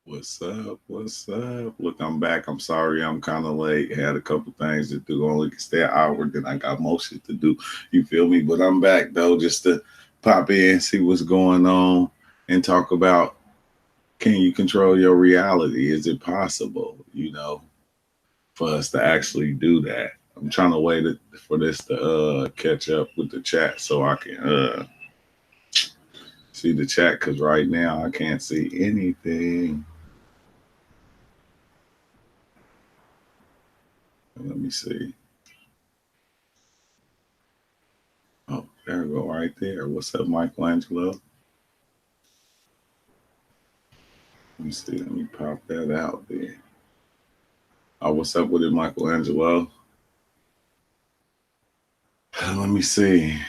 What's up? What's up? Look, I'm back. I'm sorry I'm kind of late. Had a couple things to do. Only can stay an hour, then I got more shit to do. You feel me? But I'm back though, just to pop in, see what's going on, and talk about can you control your reality? Is it possible, for us to actually do that? I'm trying to wait for this to catch up with the chat so I can see the chat because right now I can't see anything. Let me see. Oh, there we go, right there. What's up, Michelangelo? Let me see. Let me pop that out there. Oh, what's up with it, Michelangelo? Let me see.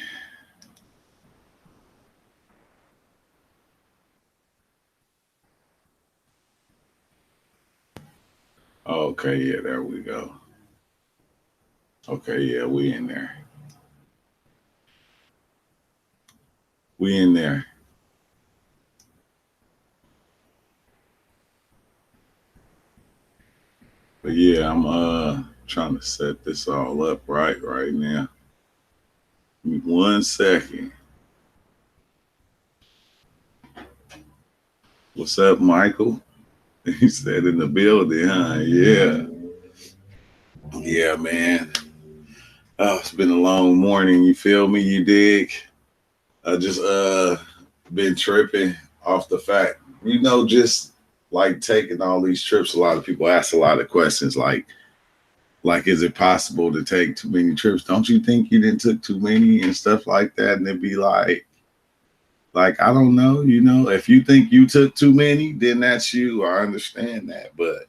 Oh, okay, yeah, there we go. Okay, yeah, we in there. We in there. But yeah, I'm trying to set this all up right now. Give me 1 second. What's up, Michael? He said in the building, huh? Yeah. Yeah, man. Oh, it's been a long morning. You feel me? You dig? I just been tripping off the fact, just like taking all these trips. A lot of people ask a lot of questions like is it possible to take too many trips? Don't you think you didn't took too many and stuff like that? And it'd be like I don't know, if you think you took too many, then that's you. I understand that. But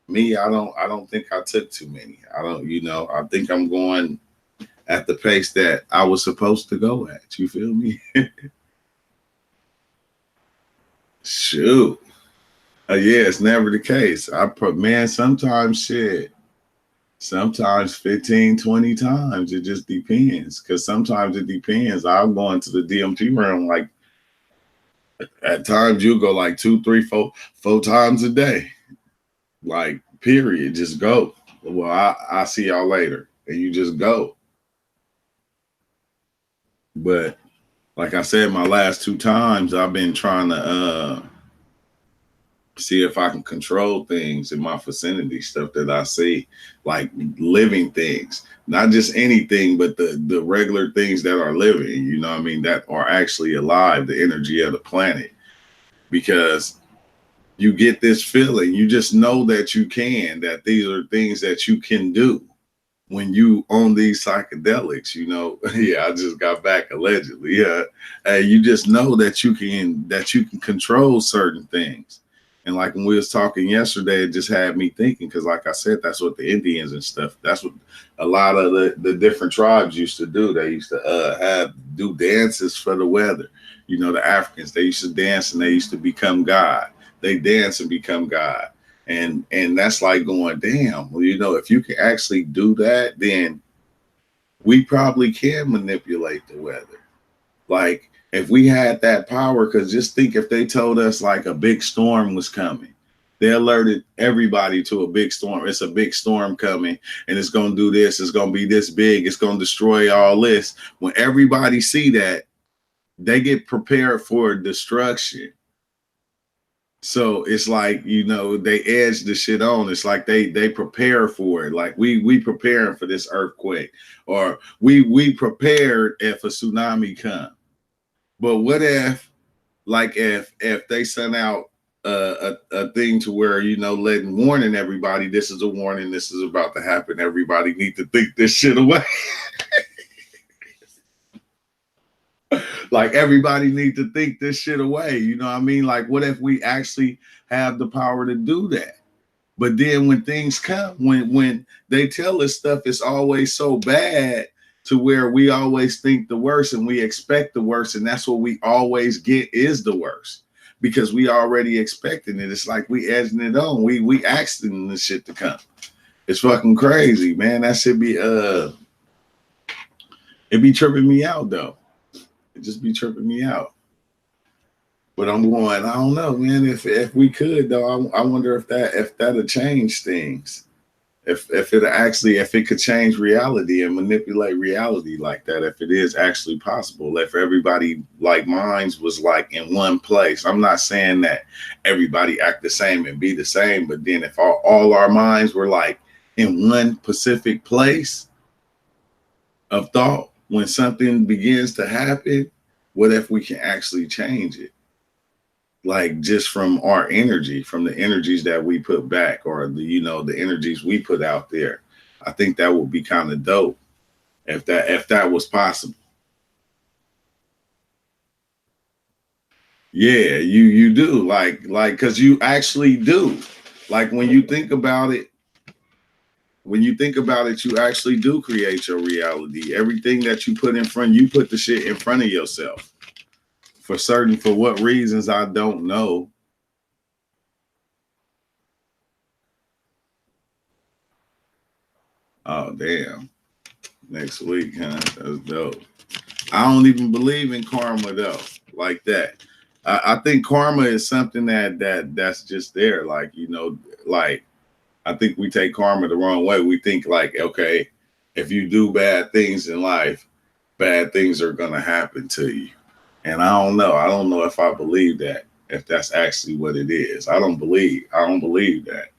me, I don't think I took too many. I don't, I think I'm going at the pace that I was supposed to go at. You feel me? Shoot. Yeah, it's never the case. I put man, sometimes shit. Sometimes 15, 20 times. It just depends. Cause sometimes it depends. I'll go into the DMT realm like at times you go like two, three, four times a day. Like, period. Just go. Well, I see y'all later. And you just go. But like I said, my last two times I've been trying to see if I can control things in my vicinity, stuff that I see, like living things, not just anything, but the regular things that are living, what I mean, that are actually alive, the energy of the planet. Because you get this feeling, you just know that you can, that these are things that you can do when you own these psychedelics, yeah, I just got back allegedly. Yeah. You just know that you can control certain things. And like when we was talking yesterday, it just had me thinking, because like I said, that's what the Indians and stuff, that's what a lot of the different tribes used to do. They used to do dances for the weather. The Africans, they used to dance and they used to become God. They dance and become God. And that's like going, damn, well, if you can actually do that, then we probably can manipulate the weather. Like if we had that power, because just think if they told us like a big storm was coming, they alerted everybody to a big storm. It's a big storm coming and it's going to do this. It's going to be this big. It's going to destroy all this. When everybody see that, they get prepared for destruction. So it's like, they edge the shit on. It's like they prepare for it. Like we preparing for this earthquake, or we prepared if a tsunami come. But what if, like if they send out a thing to where, letting warning everybody, this is a warning, this is about to happen. Everybody need to think this shit away. Like everybody need to think this shit away. You know what I mean? Like what if we actually have the power to do that? But then when things come, when they tell us stuff, it's always so bad to where we always think the worst and we expect the worst. And that's what we always get is the worst because we already expecting it. It's like we edging it on. We asking the shit to come. It's fucking crazy, man. That should be it be tripping me out though. It just be tripping me out. But I'm going, I don't know, man. If we could though, I wonder if that'll change things. If it could change reality and manipulate reality like that, if it is actually possible, if everybody like minds was like in one place. I'm not saying that everybody act the same and be the same, but then if all our minds were like in one specific place of thought, when something begins to happen, what if we can actually change it? Like just from our energy, from the energies that we put back, or the energies we put out there. I think that would be kind of dope if that was possible. Yeah, you do like because you actually do. Like when you think about it, you actually do create your reality. Everything that you put in front, you put the shit in front of yourself. For what reasons I don't know. Oh damn. Next week, huh? That's dope. I don't even believe in karma though, like that. I think karma is something that's just there. Like, like I think we take karma the wrong way. We think like, okay, if you do bad things in life, bad things are gonna happen to you. And I don't know. I don't know if I believe that, if that's actually what it is. I don't believe that.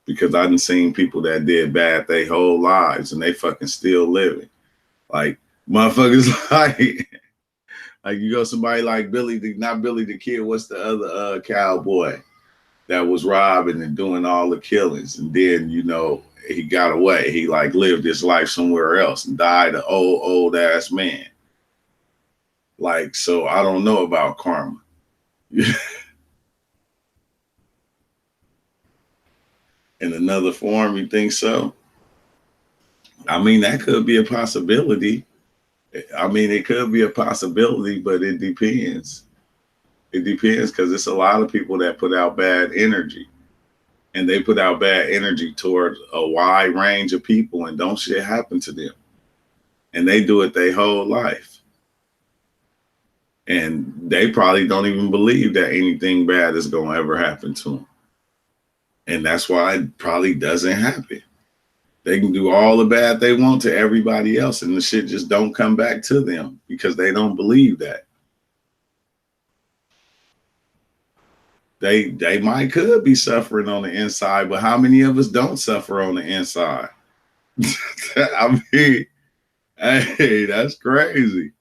Because I done seen people that did bad their whole lives and they fucking still living. Like motherfuckers like you go somebody like not Billy the Kid, what's the other cowboy that was robbing and doing all the killings, and then he got away. He like lived his life somewhere else and died an old ass man. Like, so I don't know about karma. In another form, you think so? I mean, that could be a possibility. I mean, it could be a possibility, but it depends. It depends because it's a lot of people that put out bad energy, and they put out bad energy towards a wide range of people, and don't shit happen to them. And they do it their whole life. And they probably don't even believe that anything bad is going to ever happen to them. And that's why it probably doesn't happen. They can do all the bad they want to everybody else, and the shit just don't come back to them because they don't believe that. They might could be suffering on the inside, but how many of us don't suffer on the inside? I mean, hey, that's crazy.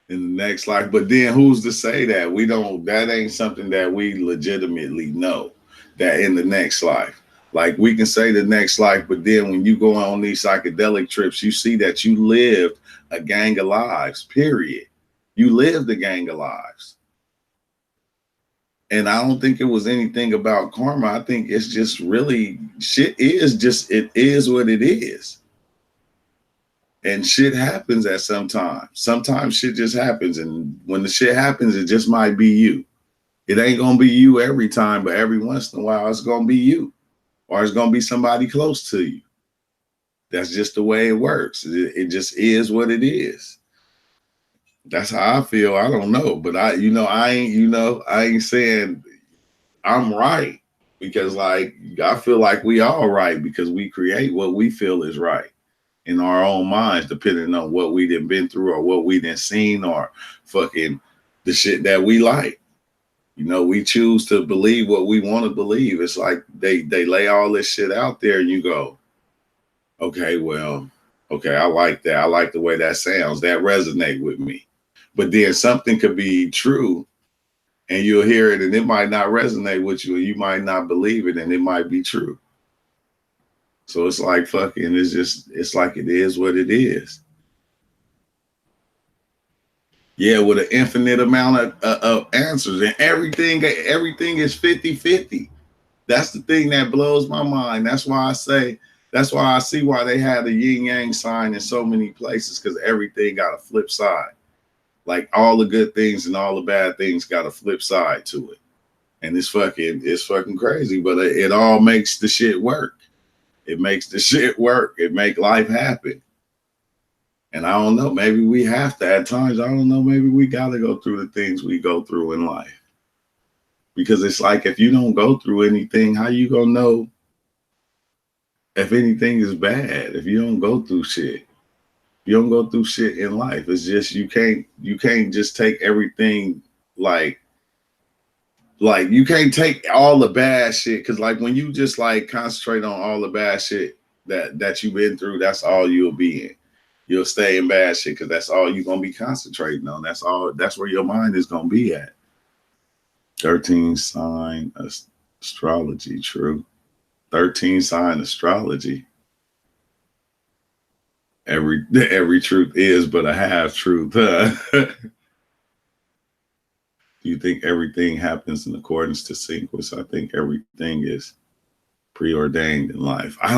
In the next life, but then who's to say that we don't? That ain't something that we legitimately know. That in the next life, like we can say the next life, but then when you go on these psychedelic trips, you see that you lived a gang of lives. Period. You lived a gang of lives. And I don't think it was anything about karma. I think it's just really shit is just, it is what it is. And shit happens at some time. Sometimes shit just happens. And when the shit happens, it just might be you. It ain't going to be you every time, but every once in a while, it's going to be you. Or it's going to be somebody close to you. That's just the way it works. It just is what it is. That's how I feel. I don't know. But I ain't saying I'm right. Because like, I feel like we all right because we create what we feel is right in our own minds, depending on what we done been through or what we done seen or fucking the shit that we like. We choose to believe what we want to believe. It's like they lay all this shit out there and you go, okay, well, okay, I like that. I like the way that sounds. That resonate with me. But then something could be true and you'll hear it and it might not resonate with you and you might not believe it and it might be true. So it's like fucking, it's like it is what it is. Yeah, with an infinite amount of answers and everything is 50-50. That's the thing that blows my mind. That's why I see why they had the yin yang sign in so many places, because everything got a flip side. Like all the good things and all the bad things got a flip side to it. And it's fucking crazy, but it all makes the shit work. It makes the shit work. It make life happen. And I don't know, maybe we have to at times. I don't know, maybe we got to go through the things we go through in life. Because it's like, if you don't go through anything, how you gonna know if anything is bad? If you don't go through shit, you don't go through shit in life. It's just you can't just take everything like you can't take all the bad shit, because like when you just like concentrate on all the bad shit that you've been through, that's all you'll be in. You'll stay in bad shit because that's all you're gonna be concentrating on. That's where your mind is gonna be at. 13 sign astrology, true. 13 sign astrology. Every truth is but a half truth. Do you think everything happens in accordance to sequence? I think everything is preordained in life. I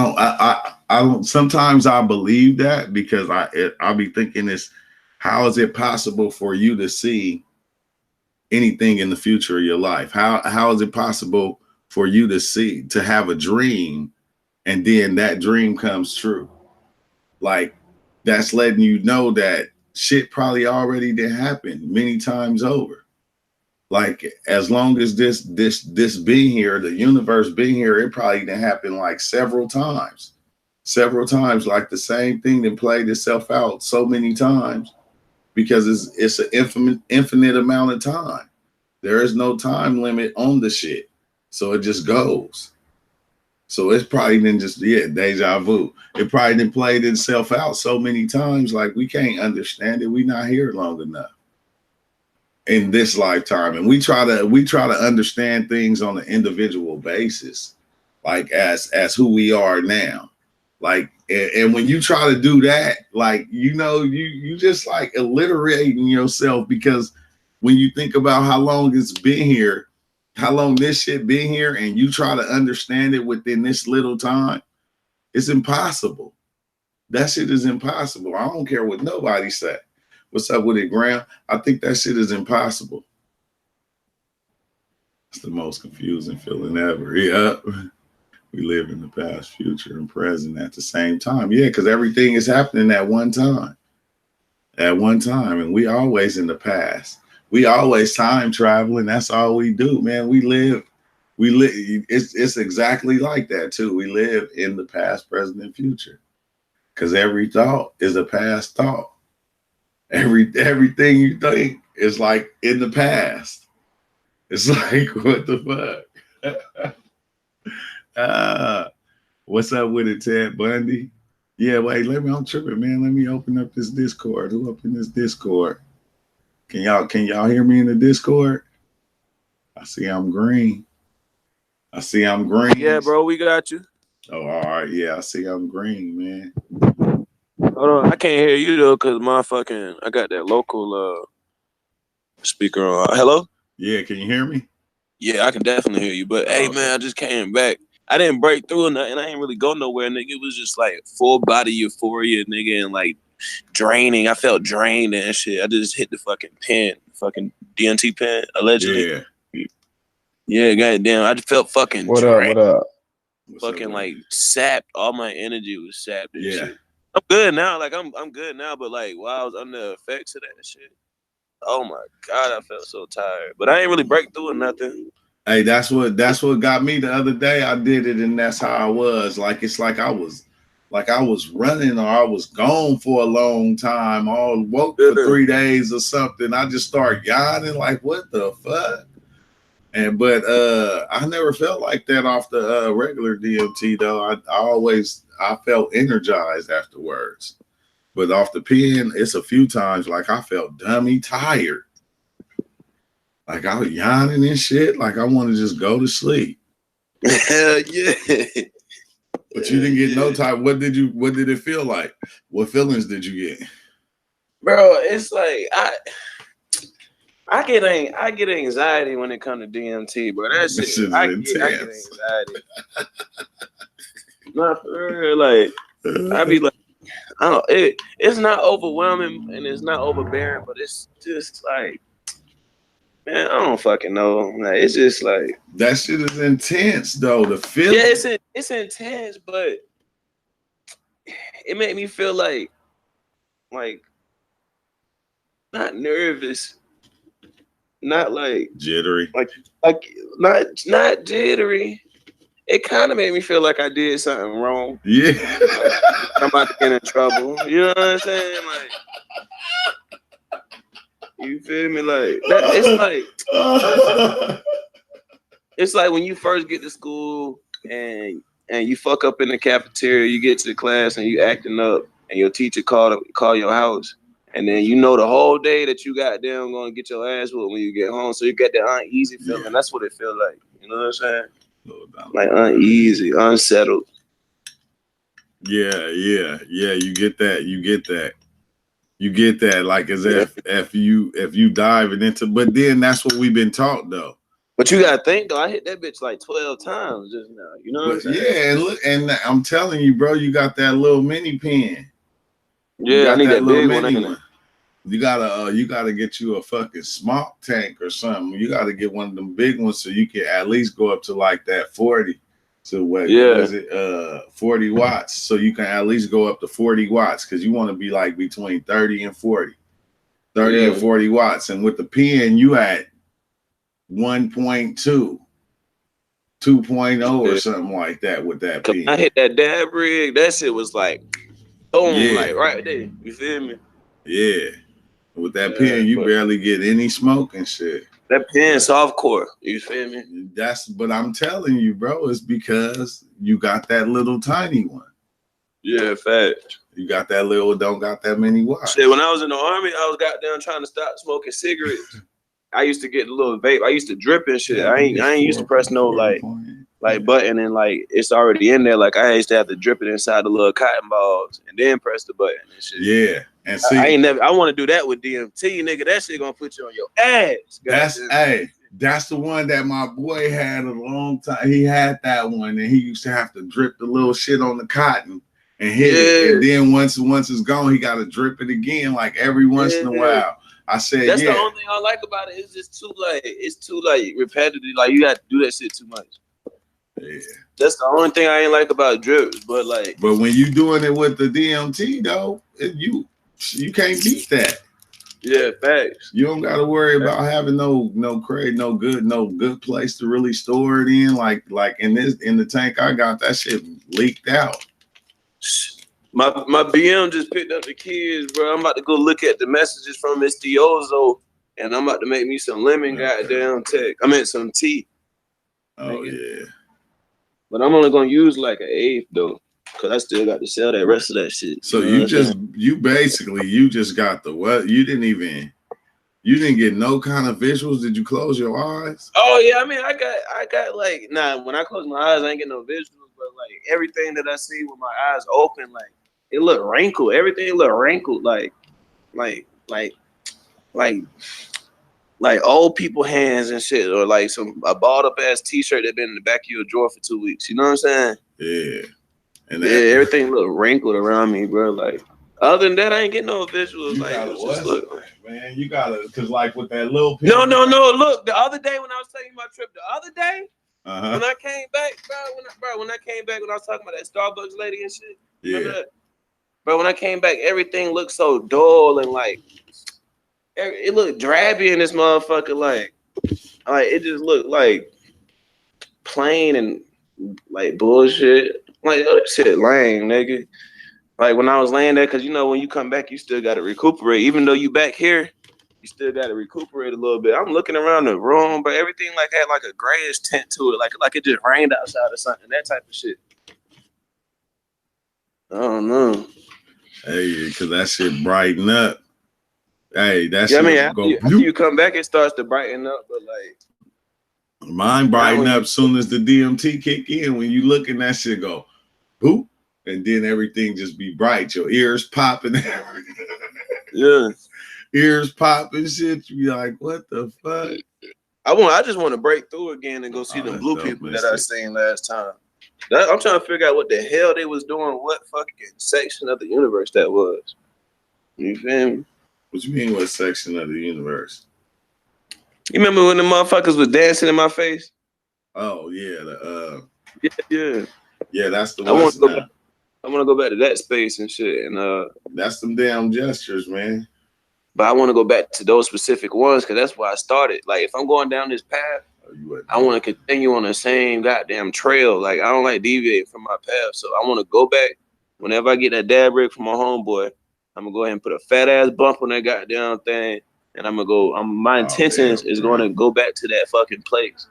don't. Sometimes I believe that, because I'll be thinking this: how is it possible for you to see anything in the future of your life? How is it possible for you to have a dream, and then that dream comes true? Like, that's letting you know that shit probably already did happen many times over. Like, as long as this being here, the universe being here, it probably didn't happen like several times. Like the same thing that played itself out so many times, because it's an infinite amount of time. There is no time limit on the shit. So it just goes. So it's probably been just, deja vu. It probably done played itself out so many times, like we can't understand it. We not here long enough in this lifetime. And we try to understand things on an individual basis, like as who we are now. Like, and when you try to do that, like, you just like alliterating yourself, because when you think about how long it's been here, how long this shit been here, and you try to understand it within this little time, it's impossible. That shit is impossible. I don't care what nobody say. What's up with it, Graham? I think that shit is impossible. It's the most confusing feeling ever. Yeah. We live in the past, future, and present at the same time. Yeah, because everything is happening at one time. At one time. And we always in the past. We always time traveling. That's all we do, man. We live. It's exactly like that too. We live in the past, present, and future. Because every thought is a past thought. Everything you think is like in the past. It's like, what the fuck? What's up with it, Ted Bundy? Yeah, wait, I'm tripping, man. Let me open up this Discord. Who opened this Discord? Can y'all hear me in the Discord? I see I'm green. Yeah, bro, we got you. Oh, all right. Yeah, I see I'm green, man. Hold on, I can't hear you though, cause I got that local speaker on. Hello? Yeah, can you hear me? Yeah, I can definitely hear you. But hey, man, I just came back. I didn't break through or nothing. I ain't really go nowhere, nigga. It was just like full body euphoria, nigga, and like draining. I felt drained and shit. I just hit the fucking DMT pen, allegedly. Yeah, goddamn. I just felt fucking drained. What up? Fucking like sapped. All my energy was sapped and shit. I'm good now. Like I'm good now, but like while I was under the effects of that shit, oh my God, I felt so tired. But I ain't really break through or nothing. Hey, that's what got me the other day. I did it, and that's how I was. Like, it's like I was running, or I was gone for a long time, or woke for 3 days or something. I just start yawning, like, what the fuck? But I never felt like that off the regular DMT though. I felt energized afterwards. But off the pen, it's a few times like I felt dummy tired. Like I was yawning and shit. Like I want to just go to sleep. Hell yeah. But you didn't get no time. What did it feel like? What feelings did you get? Bro, it's like I get anxiety when it comes to DMT, bro. That shit, I get anxiety. Not for real. Like I be like, I don't. It's not overwhelming and it's not overbearing, but it's just like, man, I don't fucking know. Like, it's just like that shit is intense though. The feeling. Yeah, it's intense, but it made me feel like like not nervous, not like jittery, like not jittery. It kind of made me feel like I did something wrong. Yeah, Like, I'm about to get in trouble. You know what I'm saying? Like, you feel me? Like that. It's like when you first get to school and you fuck up in the cafeteria. You get to the class and you acting up, and your teacher call your house, and then you know the whole day that you got them gonna get your ass whooped when you get home. So you get that uneasy feeling. Yeah. That's what it feel like. You know what I'm saying? Like uneasy, unsettled. Yeah. You get that. Like as if you diving into, but then that's what we've been taught though. But you gotta think though, I hit that bitch like 12 times just now. You know what I'm saying? Yeah, and look, and I'm telling you, bro, you got that little mini pen. Yeah, I need that little mini one. You gotta get you a fucking smoke tank or something. You gotta get one of them big ones so you can at least go up to like that 40. So what is it? 40 watts. So you can at least go up to 40 watts because you want to be like between 30 and 40. 30 and 40 watts. And with the pen, you at 1.2, 2.0 or something like that with that pen. I hit that dab rig. That shit was like, boom, like right there. You feel me? Yeah. With that pen, you barely get any smoke and shit. That pen soft core. You feel me? But I'm telling you, bro, it's because you got that little tiny one. Yeah, fact. You got that little, don't got that many watts. Shit, when I was in the army, I was goddamn trying to stop smoking cigarettes. I used to get a little vape. I used to drip and shit. I ain't used to press no like button and like it's already in there. Like I used to have to drip it inside the little cotton balls and then press the button and shit. Yeah. And see, I want to do that with DMT, nigga. That shit gonna put you on your ass. That's the one that my boy had a long time. He had that one, and he used to have to drip the little shit on the cotton and hit it. And then once it's gone, he got to drip it again, like every once in a while. I said, that's the only thing I like about it. It's just too repetitive. Like you got to do that shit too much. Yeah. That's the only thing I ain't like about drips. But when you doing it with the DMT though, you can't beat that. Yeah, facts. You don't got to worry about having no crate, no good place to really store it in. Like in the tank I got, that shit leaked out. My BM just picked up the kids, bro. I'm about to go look at the messages from Miss Diozo, and I'm about to make me some lemon goddamn tech. I meant some tea. Oh yeah. But I'm only gonna use like an eighth though. Cause I still got to sell that rest of that shit. So you just got the what? You didn't get no kind of visuals. Did you close your eyes? Oh yeah, I mean I got like when I close my eyes, I ain't get no visuals, but like everything that I see with my eyes open, like it look wrinkled. Everything look wrinkled, like old people hands and shit, or like a balled up ass t-shirt that been in the back of your drawer for 2 weeks. You know what I'm saying? Yeah. And everything look wrinkled around me, bro. Like, other than that, I ain't getting no visuals. Man, you gotta, cause like with that little. No. Look, the other day when I was taking my trip, when I came back, when I came back, when I was talking about that Starbucks lady and shit. Remember that? Bro, when I came back, everything looked so dull and like, it looked drabby in this motherfucker. Like it just looked like plain and like bullshit. Like, oh, that shit lame, nigga. Like, when I was laying there, because, you know, when you come back, you still got to recuperate. Even though you back here, you still got to recuperate a little bit. I'm looking around the room, but everything, like, had, like, a grayish tint to it. Like it just rained outside or something. That type of shit. I don't know. Hey, because that shit brighten up. Hey, that shit after you come back, it starts to brighten up, but, like, mine brighten up soon as the DMT kick in. When you look and that shit go, boop, and then everything just be bright. Your ears popping. Yeah. Ears popping shit. You be like, what the fuck? I just want to break through again and go see the blue people that I seen last time. I'm trying to figure out what the hell they was doing, what fucking section of the universe that was. You feel me? What you mean, what section of the universe? You remember when the motherfuckers was dancing in my face? Oh yeah, yeah. Yeah, that's the one. I want to go back to that space and shit. And that's some damn gestures, man. but I want to go back to those specific ones because that's where I started. Like if I'm going down this path, I want to continue on the same goddamn trail. Like I don't like deviating from my path, so I want to go back. Whenever I get that dab break from my homeboy, I'm gonna go ahead and put a fat ass bump on that goddamn thing, and I'm gonna go. My intentions is going to go back to that fucking place.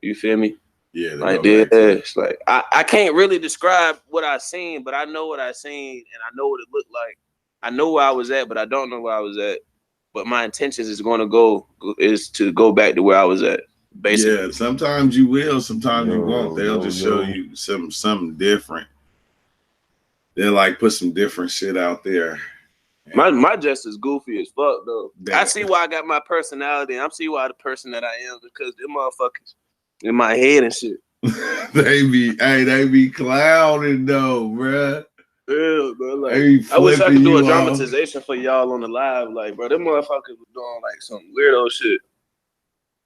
You feel me? Yeah, like this. Like I can't really describe what I seen, but I know what I seen, and I know what it looked like. I know where I was at, but I don't know where I was at. But my intentions is going to go back to where I was at. Basically. Yeah, sometimes you will, sometimes you won't. They'll just show you something different. They'll like put some different shit out there. My jest is goofy as fuck though. I see why I got my personality. I see why the person that I am because them motherfuckers in my head and shit. they be clowning though, bruh. Yeah, bro. Like, I wish I could do a dramatization for y'all on the live. Like, bro, them motherfuckers was doing like some weirdo shit.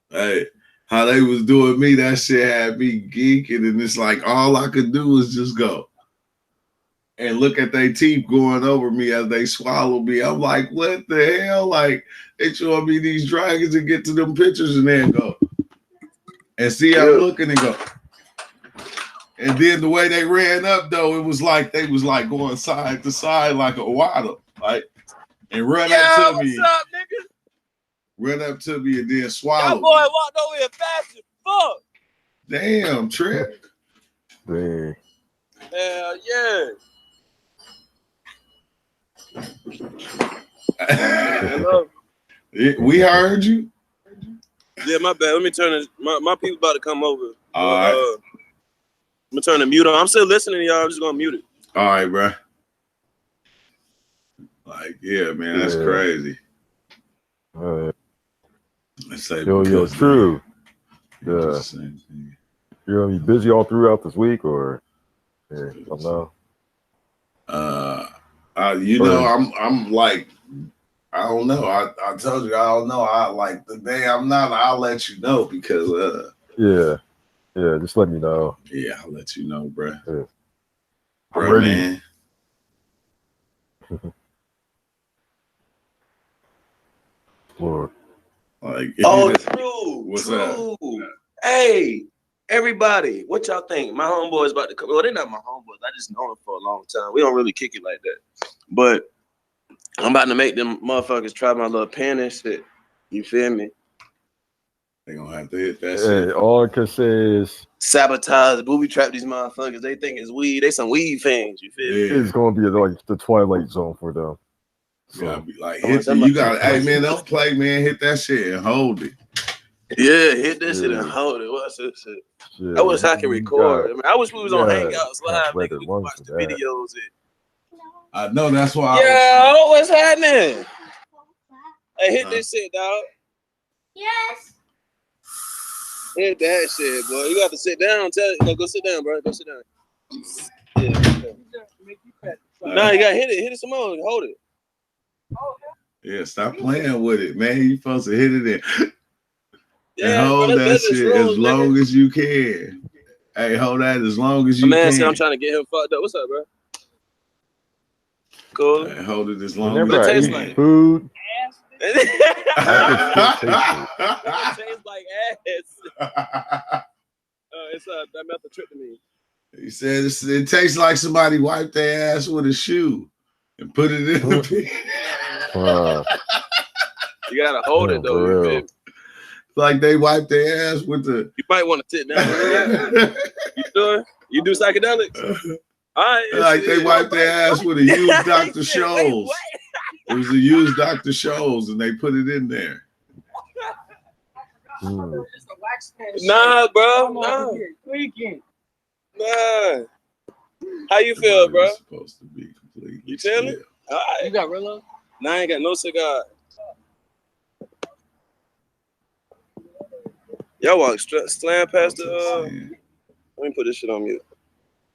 Hey, how they was doing me, that shit had me geeking, and it's like all I could do was just go and look at their teeth going over me as they swallow me. I'm like, what the hell? Like, they showing me these dragons and get to them pictures and then go. And see I'm looking and go. And then the way they ran up, though, it was like they was like going side to side like a waddle. Like, and run up to me. What's up, nigga? Run up to me and then swallow. That boy walked over here fast as fuck. Damn, Trip. Dang. Hell yeah. Hello. We heard you. Yeah, my bad. Let me turn it. My people about to come over. All right. I'm gonna turn the mute on. I'm still listening to y'all. I'm just gonna mute it. All right, bro. Like, yeah, man, that's crazy. Let's say yo, true. Yeah. You're gonna be busy all throughout this week, or I don't know. I'm like, I don't know. I told you I don't know. I like the day I'm not. I'll let you know because yeah, just let me know. Yeah, I'll let you know, bro. Yeah. Bro, man. Lord. Like, true. What's true. up? Hey, everybody, what y'all think? My homeboy's about to come. Well, they're not my homeboys. I just know them for a long time. We don't really kick it like that. But I'm about to make them motherfuckers try my little pen and shit. You feel me? They gonna have to hit that shit. All I can say is sabotage, booby trap these motherfuckers. They think it's weed. They some weed fans. You feel me? It's gonna be like the twilight zone for them. So, you gotta be like, you gotta, hey man, don't play, man. Hit that shit and hold it. Yeah, hit that shit and hold it. What's this shit? Yeah, I wish I could record. I wish we was on Hangouts live. Nigga, we could watch the videos. I know that's why. Yeah, what's happening? Hey, hit this shit, dog. Yes. Hit that shit, boy. You got to sit down. Go sit down, bro. Go sit down. Yeah. Nah, you gotta hit it. Hit it some more. Hold it. Yeah, stop playing with it, man. You supposed to hit it in. And hold that shit as long as you can. Hey, hold that as long as you can. Man, I'm trying to get him fucked up. What's up, bro? Cool. Hey, hold it as long as you can. Like food. It tastes like ass. It's that methyltryptamine. He said it tastes like somebody wiped their ass with a shoe and put it in the pig. You gotta hold it though. Like they wipe their ass with the. You might want to sit down. You do psychedelics? All right. Like they wipe their ass with a used Dr. Scholl's. It was a used Dr. Scholl's and they put it in there. Nah, bro. Nah. Nah. How you feel, bro? It's supposed to be completely. You chilling? All right. You got Rillo? Nah, I ain't got no cigar. Y'all walk slam past the. Let me put this shit on mute.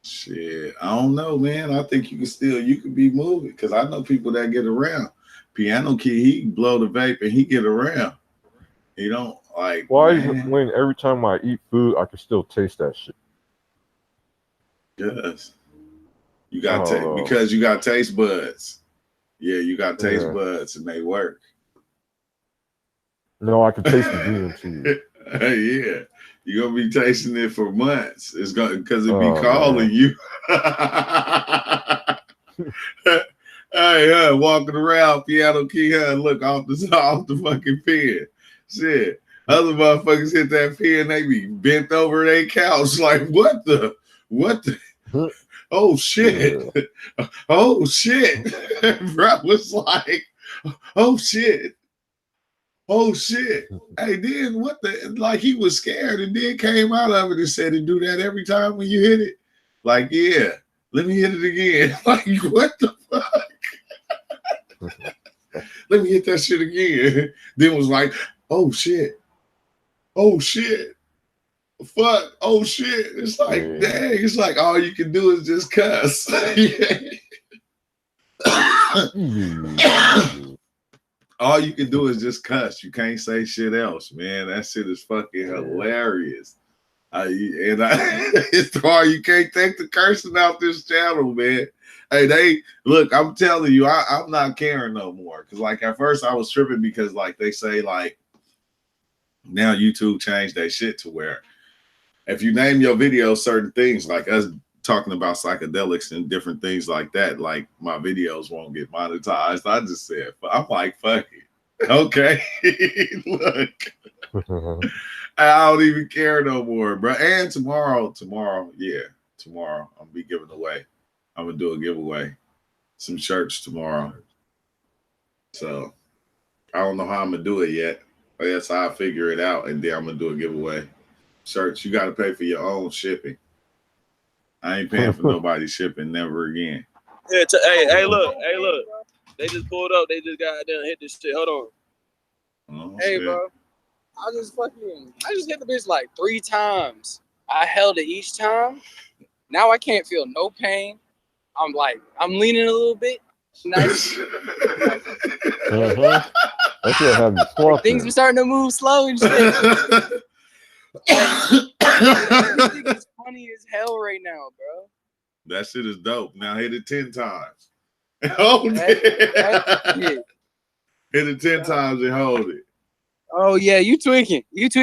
Shit, I don't know, man. I think you could be moving because I know people that get around. Piano Kid, he blow the vape and he get around. He don't like. Why when every time I eat food, I can still taste that shit. Yes. You got because you got taste buds. Yeah, you got taste buds and they work. No, I can taste the DMT. Yeah, you're gonna be tasting it for months. It's gonna because it be calling you. Hey, walking around piano key, look off the fucking pen. Shit, other motherfuckers hit that pen, they be bent over their couch like what the. Oh shit! Yeah. Oh shit! Bro was like, oh shit! Oh shit! Hey, then what the? Like he was scared and then came out of it and said to do that every time when you hit it. Like, yeah, let me hit it again. Like, what the fuck? Let me hit that shit again. Then was like, oh shit! Oh shit! Fuck! Oh shit! It's like, dang! It's like all you can do is just cuss. All you can do is just cuss. You can't say shit else, man. That shit is fucking hilarious. It's hard. You can't take the cursing out this channel, man. Hey, look. I'm telling you, I'm not caring no more. Cause like at first I was tripping because like they say like now YouTube changed that shit to where if you name your video certain things, like us talking about psychedelics and different things like that, like my videos won't get monetized. I just said, I'm like, fuck it. Okay. Look, I don't even care no more, bro. And tomorrow, I'm gonna be giving away. I'm gonna do a giveaway, some shirts tomorrow. So I don't know how I'm gonna do it yet. I guess I'll figure it out, and then I'm gonna do a giveaway. Shirts, you got to pay for your own shipping. I ain't paying for nobody's shipping never again. Yeah, hey, look. They just pulled up. They just got down and hit this shit. Hold on. Oh, hey, shit. Bro. I just hit the bitch like 3 times. I held it each time. Now I can't feel no pain. I'm leaning a little bit. Nice. That's what having squawk. Things are starting to move slow and shit. It's funny as hell right now, bro. That shit is dope. Now hit it 10 times. Hold it. Hit it 10 times and hold it. Oh yeah, you tweaking. Don't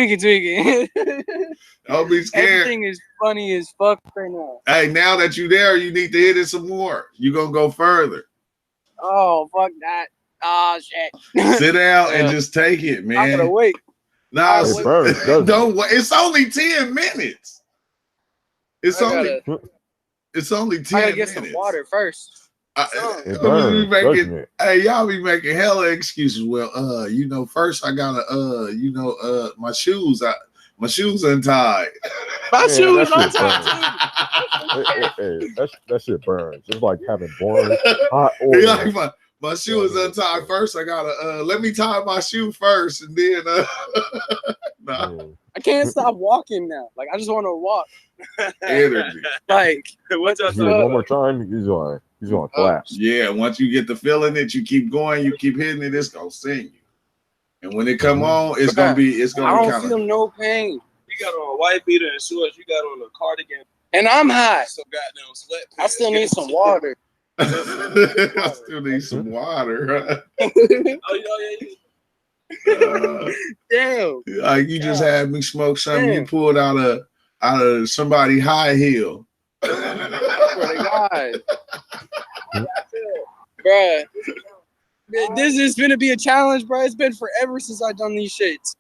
be scared. Everything is funny as fuck right now. Hey, now that you're there, you need to hit it some more. You're gonna go further. Oh fuck that. Oh shit. Sit down and just take it, man. I'm gonna wait. Nah, don't wait. It's only 10 minutes. It's only 10 minutes. I gotta get some water first. Y'all be making hella excuses. Well, first I gotta my shoes untied. My shoes untied. Hey, that shit burns. It's like having boring hot oil. Like my shoe is untied first. I gotta let me tie my shoe first, and then I can't stop walking now. Like I just want to walk. Energy. Like what's up? One more time, he's gonna collapse. Yeah, once you get the feeling it, you keep going, you keep hitting it, it's gonna sing you. And when it come on, it's gonna be I don't feel no pain. You got on a white beater and shorts. You got on a cardigan, and I'm high. So goddamn sweatpants. I still need some water. I still need some water. Damn. Like you just had me smoke something. You pulled out of somebody's high heel. God. Bruh. This is gonna be a challenge, bro. It's been forever since I've done these shits.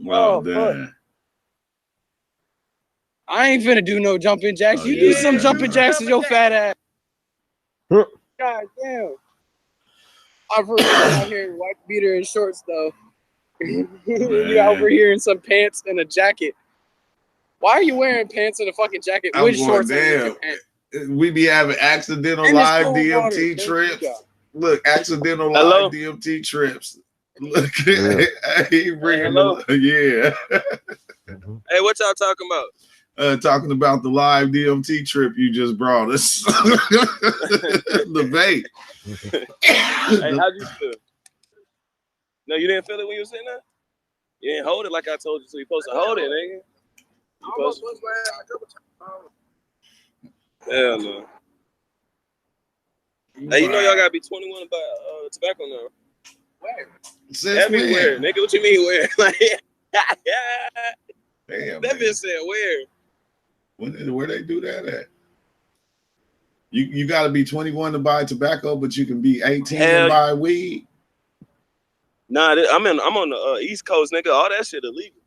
Well done. I ain't finna do no jumping jacks. You do some jumping jacks with your fat ass. God damn. I've heard out here white beater and shorts though. You over here in some pants and a jacket. Why are you wearing pants and a fucking jacket with shorts? Damn. We be having accidental live DMT trips. Look, accidental live DMT trips. Look, he bringing Hey, what y'all talking about? Talking about the live DMT trip you just brought us. The vape. Hey, how'd you feel? No, you didn't feel it when you were sitting there? You didn't hold it like I told you, so you're supposed to hold it, nigga. You supposed to. Hell no. Hey, you know y'all gotta be 21 to buy tobacco now. Where? Since Everywhere, when? nigga. What you mean where? Like, Damn, that bitch said where? Where they do that at? You got to be 21 to buy tobacco, but you can be 18 Hell, and buy weed. Nah, I'm on the East Coast, nigga. All that shit illegal.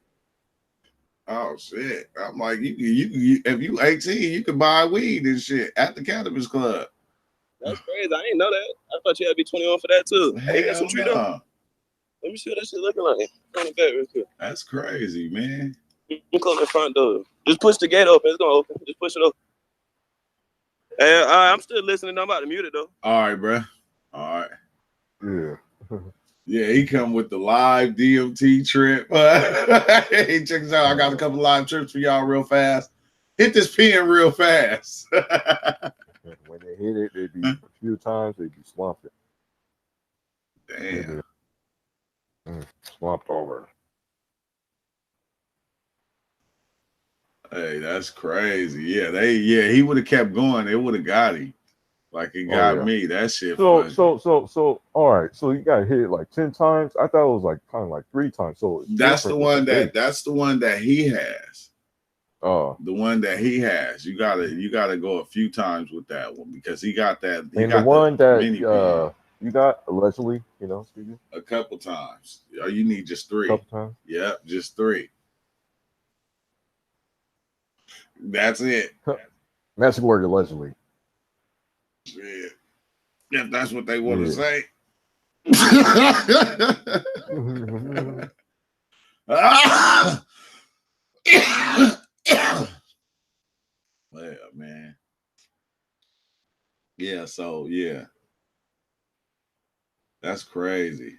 Oh shit! I'm like, you if you 18, you can buy weed and shit at the cannabis club. That's crazy. I didn't know that. I thought you had to be 21 for that too. Hey, you got some treat up? Let me see what that shit looking like. On the back real quick. That's crazy, man. You close the front door. Just push the gate open. It's gonna open. Just push it open. Hey, I'm still listening. I'm about to mute it though. All right, bro. All right. Yeah. Yeah, he come with the live DMT trip. Hey, check this out. I got a couple live trips for y'all real fast. Hit this pen real fast. When they hit it, they'd be a few times, they'd be swamped. Damn. Swamped over. Hey, that's crazy. Yeah, he would have kept going. It would have got him. Like it got me. That shit. So all right. So you got hit like 10 times. I thought it was like kind of like 3 times. So that's the one that he has. Oh, the one that he has. You gotta go a few times with that one because he got that. And the one that you got allegedly, a couple times. Oh, you need just 3. A couple times. Yep, just 3. That's it. That's the word allegedly. Yeah. If that's what they want to say. Well, man. Yeah, so yeah. That's crazy.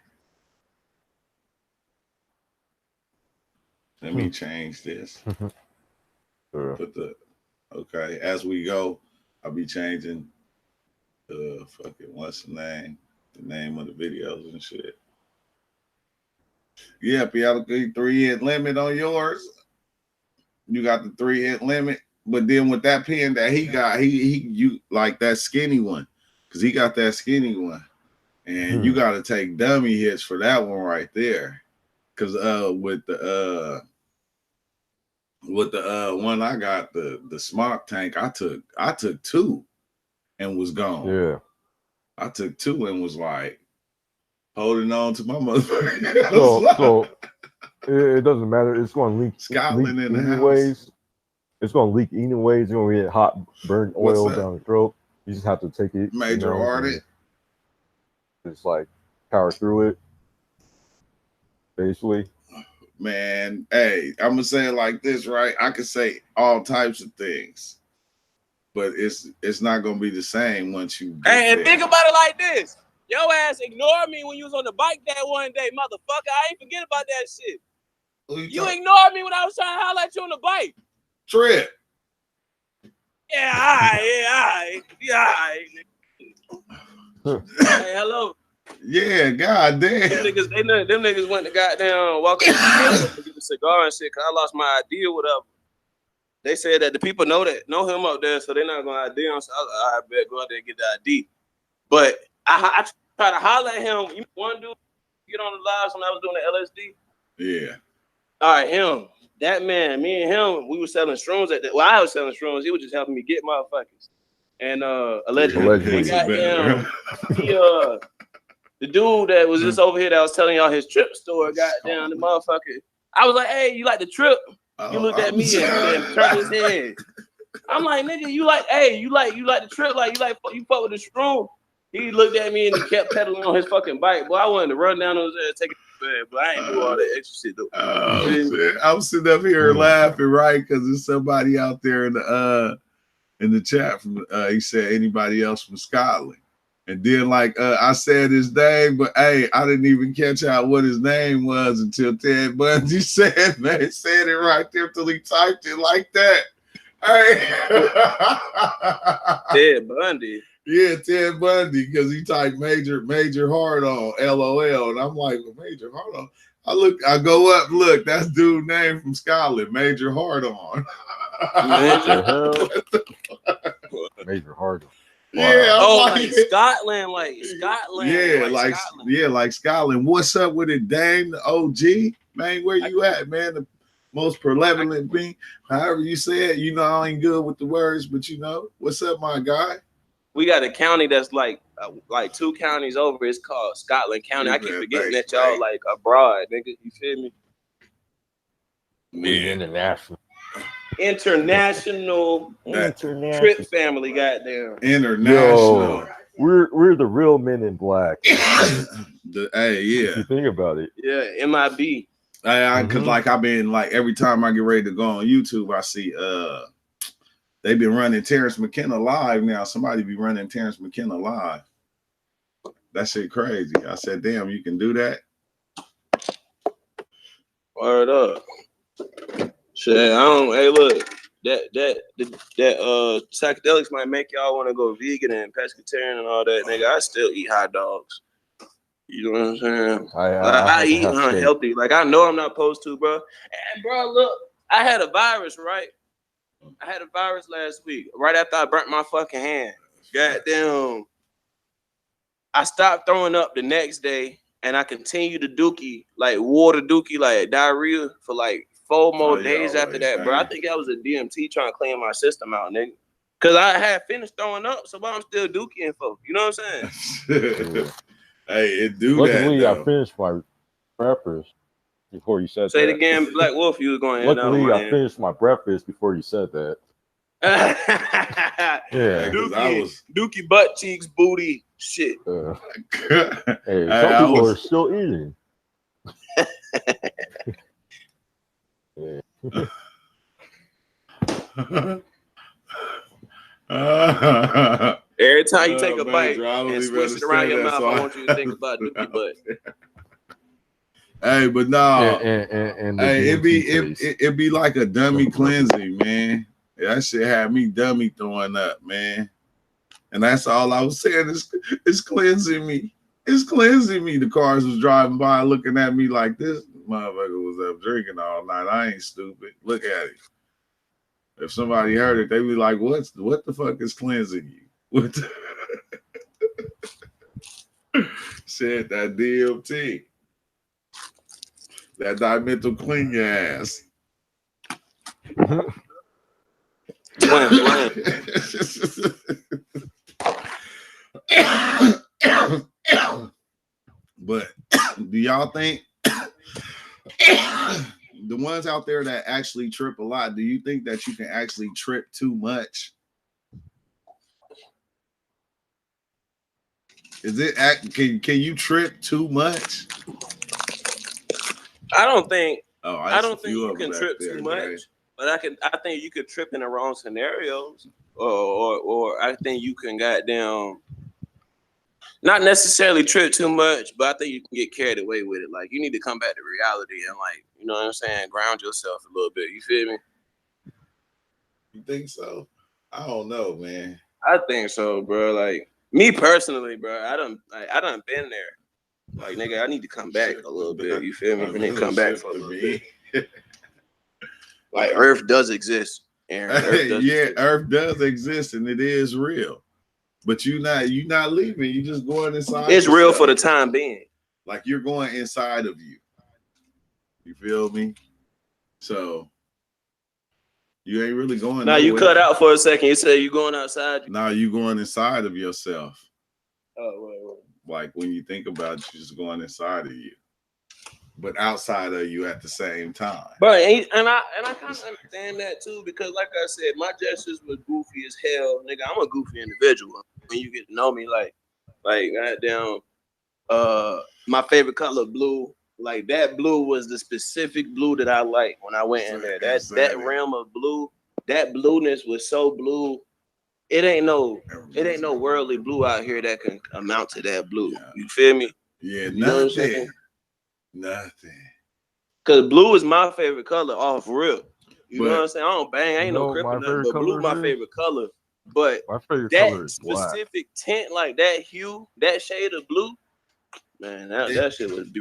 Let me change this. Put okay, as we go, I'll be changing the fucking what's the name of the videos and shit. Yeah, you got a 3-hit limit on yours. You got the 3-hit limit, but then with that pen that he got, you like that skinny one, because he got that skinny one, and you got to take dummy hits for that one right there, because with the one I got, the smock tank, I took 2 and was gone. Yeah, I took 2 and was like holding on to my motherfucker. So it doesn't matter. It's going to leak. Scotland leak in the anyways. house. It's going to leak anyways. You're going to get hot, burnt oil down the throat. You just have to take it. Major hearted. Just like power through it. Basically. Man, hey, I'm gonna say it like this, right? I could say all types of things, but it's not gonna be the same once you get Hey, and there. think about it like this. Your ass ignored me when you was on the bike that one day, motherfucker. I ain't forget about that shit. You ignored me when I was trying to holler at you on the bike. Trip. Yeah, all right. Hey, hello. Yeah, goddamn. Them niggas went to goddamn walk up to get a cigar and shit, because I lost my ID or whatever. They said that the people know him up there, so they're not going to ID him. So I was like, I better go out there and get the ID. But I try to holler at him. One dude get on the lives when I was doing the LSD. Yeah. All right, him. That man, me and him, we were selling shrooms at that. Well, I was selling shrooms. He was just helping me get motherfuckers. And allegedly. Goddamn, the dude that was just over here that was telling y'all his trip story, goddamn, the motherfucker. I was like, hey, you like the trip? He looked at me and turned his head. I'm like, nigga, you like the trip? Like, you fuck with the shroom? He looked at me and he kept pedaling on his fucking bike. Boy, I wanted to run down on his ass, take it bad, but I ain't do all that extra shit though. I'm sitting up here laughing, right? Because there's somebody out there in the chat from he said anybody else from Scotland. And then, I said his name, but hey, I didn't even catch out what his name was until Ted Bundy said it right there till he typed it like that. Hey. Ted Bundy. Yeah, Ted Bundy, because he typed major hard on LOL. And I'm like, well, major hard on. I go up, look, that's dude name from Scotland, Major Hard on. Major Hard on. Yeah, Oh, I'm like Scotland, like Scotland. yeah, Scotland. like Scotland. What's up with it, Dame? The OG, man, where you at, man? The most prevalent being, however you say it. You know, I ain't good with the words, but you know, what's up, my guy? We got a county that's like 2 counties over. It's called Scotland County. I keep forgetting that y'all like abroad, nigga. You feel me? We international. International trip family, goddamn. International. Yo, we're the real men in black. Hey, yeah. If you think about it. Yeah, MIB. Cause like I've been like every time I get ready to go on YouTube, I see they've been running Terrence McKenna live now. Somebody be running Terrence McKenna live. That shit crazy. I said, damn, you can do that. Word up. Shit, I don't. Hey, look, that psychedelics might make y'all want to go vegan and pescatarian and all that. Nigga, I still eat hot dogs. You know what I'm saying? I eat unhealthy. Like I know I'm not supposed to, bro. And bro, look, I had a virus, right? I had a virus last week, right after I burnt my fucking hand. Goddamn. I stopped throwing up the next day, and I continued to dookie, like water dookie, like diarrhea for like 4 more days after that, bro. I think that was a DMT trying to clean my system out, nigga. Cause I had finished throwing up, so I'm still dookieing for. You know what I'm saying? Hey, it do Luckily, that. I finished my breakfast before you said Say that. it again, Black Wolf. You was going. Luckily, I finished my breakfast before you said that. Yeah, Dookie butt cheeks, booty, shit. Hey, some people are still eating. Every time you take a bite and swish it around your mouth, I want you to think about Dookie butt. Hey, but no, and hey, it be like a dummy cleansing, man. That shit had me dummy throwing up, man. And that's all I was saying. It's cleansing me. It's cleansing me. The cars was driving by looking at me like this motherfucker was up drinking all night. I ain't stupid. Look at it. If somebody heard it, they'd be like, what the fuck is cleansing you? What the said that DMT. That dimensional clean your ass. But do y'all think the ones out there that actually trip a lot, do you think that you can actually trip too much? Is it can you trip too much? I don't think you can trip too much, but I think you could trip in the wrong scenarios, or I think you can goddamn not necessarily trip too much, but I think you can get carried away with it. Like you need to come back to reality and like, you know what I'm saying, ground yourself a little bit. You feel me? You think so? I don't know, man. I think so, bro. Like me personally, bro, I done been there. Like, nigga, I need to come back a little bit. You feel me? I need to come back for a little bit. Like, Earth does exist, Aaron. Earth does exist, and it is real. But you're not leaving. You're just going inside. It's real for the time being. Like, you're going inside of you. You feel me? So, you ain't really going. Now, you cut out for a second. You said you going outside. Now, you going inside of yourself. Oh, wait. Like when you think about it, you're just going inside of you, but outside of you at the same time. But and I kind of understand that too, because like I said, my gestures were goofy as hell, nigga. I'm a goofy individual. When you get to know me, like goddamn, my favorite color blue, like that blue was the specific blue that I liked when I went in there. That realm of blue, that blueness was so blue. It ain't no worldly blue out here that can amount to that blue. Yeah. You feel me? Yeah, nothing. Cause blue is my favorite color off rip. You know what I'm saying? I don't bang, I ain't no crip or nothing, but blue my favorite color. But that specific tint, like that hue, that shade of blue, man, that shit was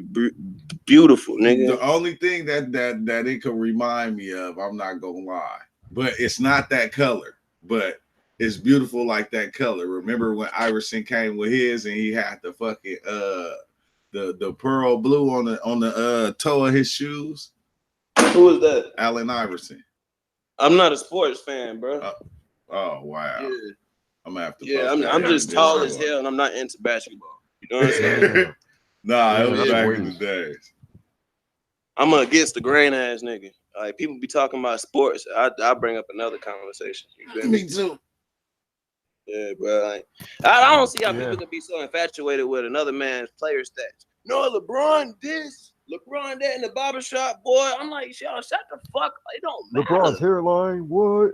beautiful, nigga. The only thing that it could remind me of, I'm not gonna lie, but it's not that color, but It's beautiful like that color. Remember when Iverson came with his and he had the fucking the pearl blue on the toe of his shoes? Who is that? Allen Iverson. I'm not a sports fan, bro. Oh wow. Yeah. I'm gonna have to. Yeah, I'm just tall as hell and I'm not into basketball. You know what I'm saying? Nah, it was that's back weird. in the days. I'm against the grain ass nigga. Like people be talking about sports, I bring up another conversation. You feel me? Me too. Yeah, bro. Like, I don't see how people can be so infatuated with another man's player stats. No, LeBron this, LeBron that in the barbershop, boy. I'm like, y'all, shut the fuck up. It don't matter. LeBron's hairline, what?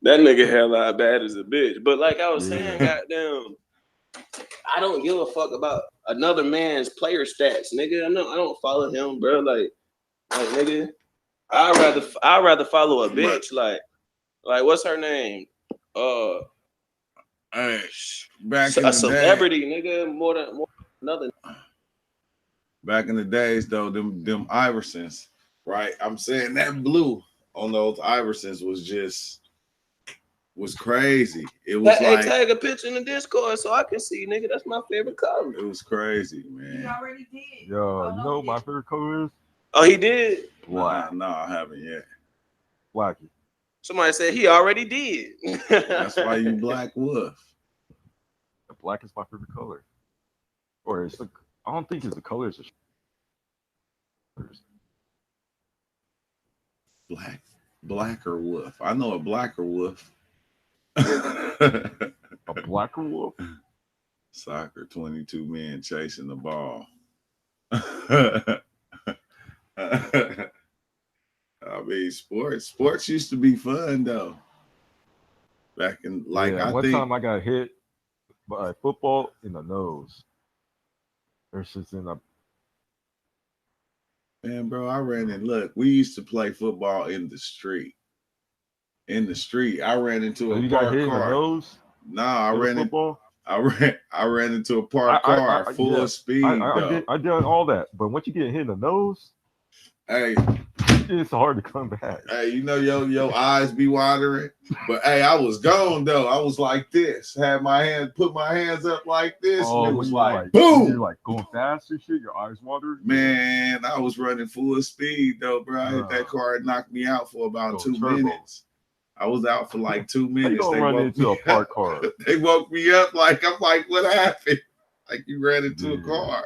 That nigga hairline bad as a bitch. But like I was saying, goddamn, I don't give a fuck about another man's player stats, nigga. I don't follow him, bro. Like nigga, I'd rather follow a bitch. Like what's her name? Hey, back in A the celebrity, day, nigga, more than another. back in the days though, them Iversons, right? I'm saying that blue on those Iversons was crazy. It was like tag a picture in the Discord so I can see, nigga. That's my favorite color. it was crazy, man. He already did. Yo, you know what my favorite color is? Oh, he did. Black. No, I haven't yet. Blacky. Somebody said he already did. That's why you Black Wolf. Black is my favorite color. Or it's the, I don't think it's the colors. Blacker wolf. I know a blacker wolf. A blacker wolf? Soccer, 22 men chasing the ball. I mean, sports used to be fun though. Back in one time I got hit by a football in the nose. There's just in a man, bro. I ran and look. We used to play football in the street. In the street, I ran into a you parked got hit car. in the nose? Nah, I ran into a parked I car full speed. I did all that, but once you get hit in the nose, hey, it's hard to come back. Hey, you know your eyes be watering, but hey, I was gone though. I was like this, put my hands up like this, and it was like boom. You're like going fast and shit. Your eyes water. Man, I was running full speed though, bro. I hit that car, it knocked me out for about 2 minutes. I was out for like 2 minutes. You don't run into a parked car. They woke me up like I'm like, what happened? Like you ran into a car.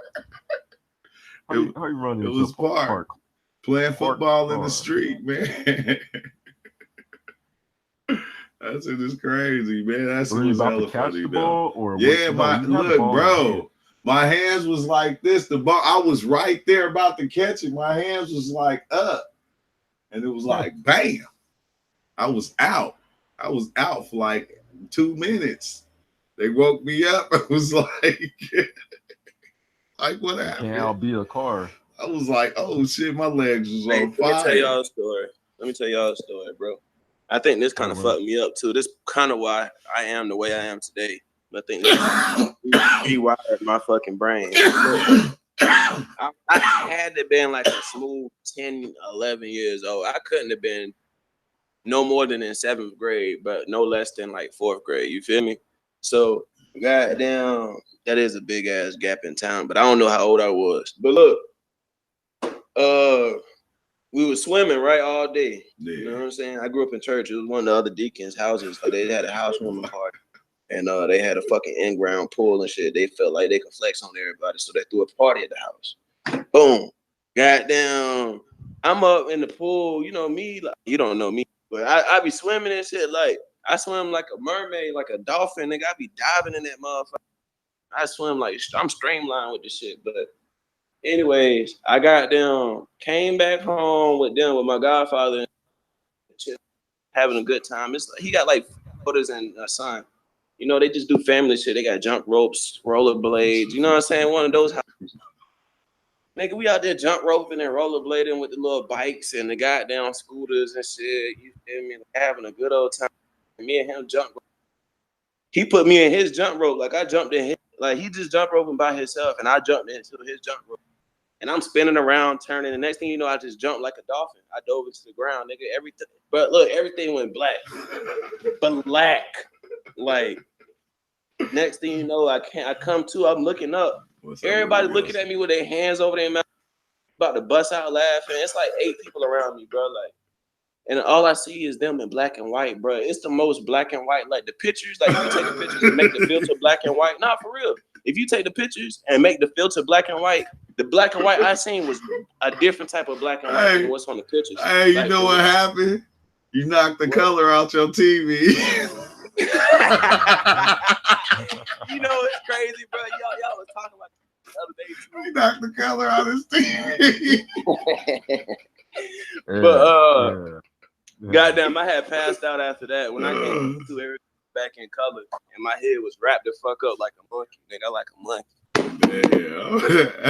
How you run into a park? Playing football in the street, man. That shit is crazy, man. That shit was hella funny, though. Yeah, look, bro. My hands was like this. The ball, I was right there about to catch it. My hands was like up. And it was like, bam. I was out. I was out for like 2 minutes. They woke me up. I was like, like what happened? Can't outbeat a car. I was like, oh shit, my legs was on fire. Let me tell y'all a story, bro. I think this kind of fucked me up too. This kind of why I am the way I am today. I think this rewired my fucking brain. I had to been like a smooth 10, 11 years old. I couldn't have been no more than in 7th grade, but no less than like 4th grade. You feel me? So, goddamn, that is a big ass gap in time. But I don't know how old I was. But look, we were swimming right all day. Yeah. You know what I'm saying? I grew up in church. It was one of the other deacons' houses. So they had a housewarming party. And they had a fucking in-ground pool and shit. They felt like they could flex on everybody. So they threw a party at the house. Boom. Goddamn. I'm up in the pool. You know me. Like, you don't know me. But I be swimming and shit. Like, I swim like a mermaid, like a dolphin. Nigga, I be diving in that motherfucker. I swim like, I'm streamlined with this shit. But anyways, I got them, came back home with them, with my godfather, having a good time. It's like, he got like brothers and a son. You know, they just do family shit. They got jump ropes, rollerblades. You know what I'm saying? One of those houses. Nigga, we out there jump roping and rollerblading with the little bikes and the goddamn scooters and shit. You feel me? Having a good old time. Me and him jump rope. He put me in his jump rope. Like I jumped in his, like he just jump roping by himself and I jumped into his jump rope. And I'm spinning around, turning. The next thing you know, I just jumped like a dolphin. I dove into the ground, nigga. Everything, but look, everything went black. Black. Like, next thing you know, I come to, I'm looking up. Everybody looking at me with their hands over their mouth, about to bust out laughing. It's like 8 people around me, bro. Like, and all I see is them in black and white, bro. It's the most black and white. Like the pictures, like if you take the pictures and make the filter black and white. Nah, for real. If you take the pictures and make the filter black and white, the black and white I seen was a different type of black and white than what's on the pictures. Hey, you like, know what happened? You knocked the color out your TV. You know it's crazy, bro. Y'all was talking about the other day too. You knocked the color out his TV. But goddamn, I had passed out after that. When I came to everything back in color, and my head was wrapped the fuck up like a monkey. Nigga, like a monkey. Damn.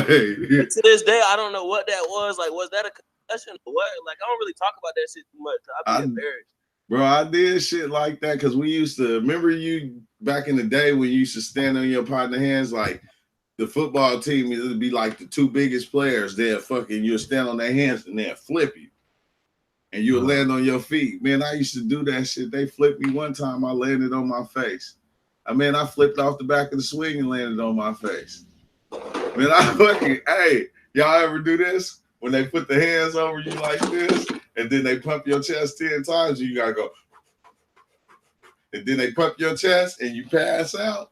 Hey. To this day, I don't know what that was. Like, was that a concussion or what? Like, I don't really talk about that shit too much. I'd be embarrassed. Bro, I did shit like that because we used to remember you back in the day when you used to stand on your partner hands, like the football team, it would be like the 2 biggest players. They'll fucking you'll stand on their hands and they'll flip you. And you'll land on your feet. Man, I used to do that shit. They flipped me one time. I landed on my face. I flipped off the back of the swing and landed on my face. Man, I fucking, hey, y'all ever do this? When they put the hands over you like this, and then they pump your chest 10 times, you gotta go. And then they pump your chest and you pass out.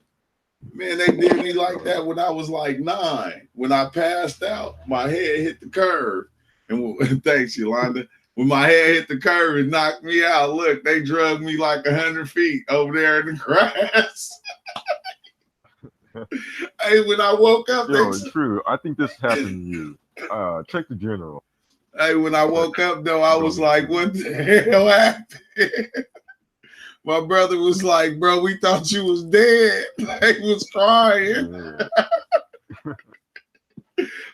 Man, they did me like that when I was like 9. When I passed out, my head hit the curve. And thanks, Yolanda. When my head hit the curve, it knocked me out. Look, they drugged me like 100 feet over there in the grass. Hey, when I woke up, it's true. I think this happened to you. Check the general. Hey, when I woke up though, I was like, "What the hell happened?" My brother was like, "Bro, we thought you was dead." He was crying.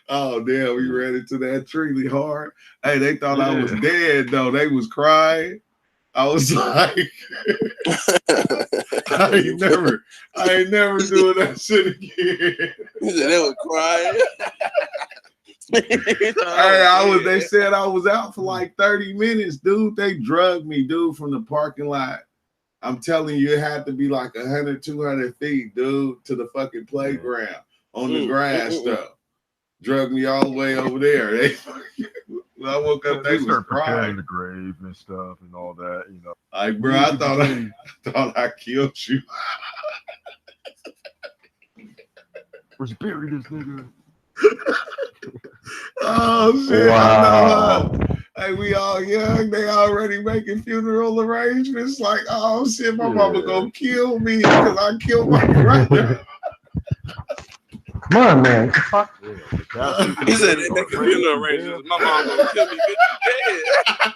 Oh damn, we ran into that tree hard. Hey, they thought I was dead though. They was crying. I was like, I ain't never doing that shit again. They were crying. Hey, they said I was out for like 30 minutes, dude. They drugged me, dude, from the parking lot. I'm telling you, it had to be like 100, 200 feet, dude, to the fucking playground on the grass stuff. Drugged me all the way over there. When I woke up, they was crying. The grave and stuff and all that, you know. Like, bro, I thought I killed you. Where's buried this nigga? Oh shit! Wow. Hey, we all young. They already making funeral arrangements. Like, oh shit, my mama gonna kill me because I killed my brother. Come on, man. He said they making funeral arrangements. My mom gonna kill me. Dead.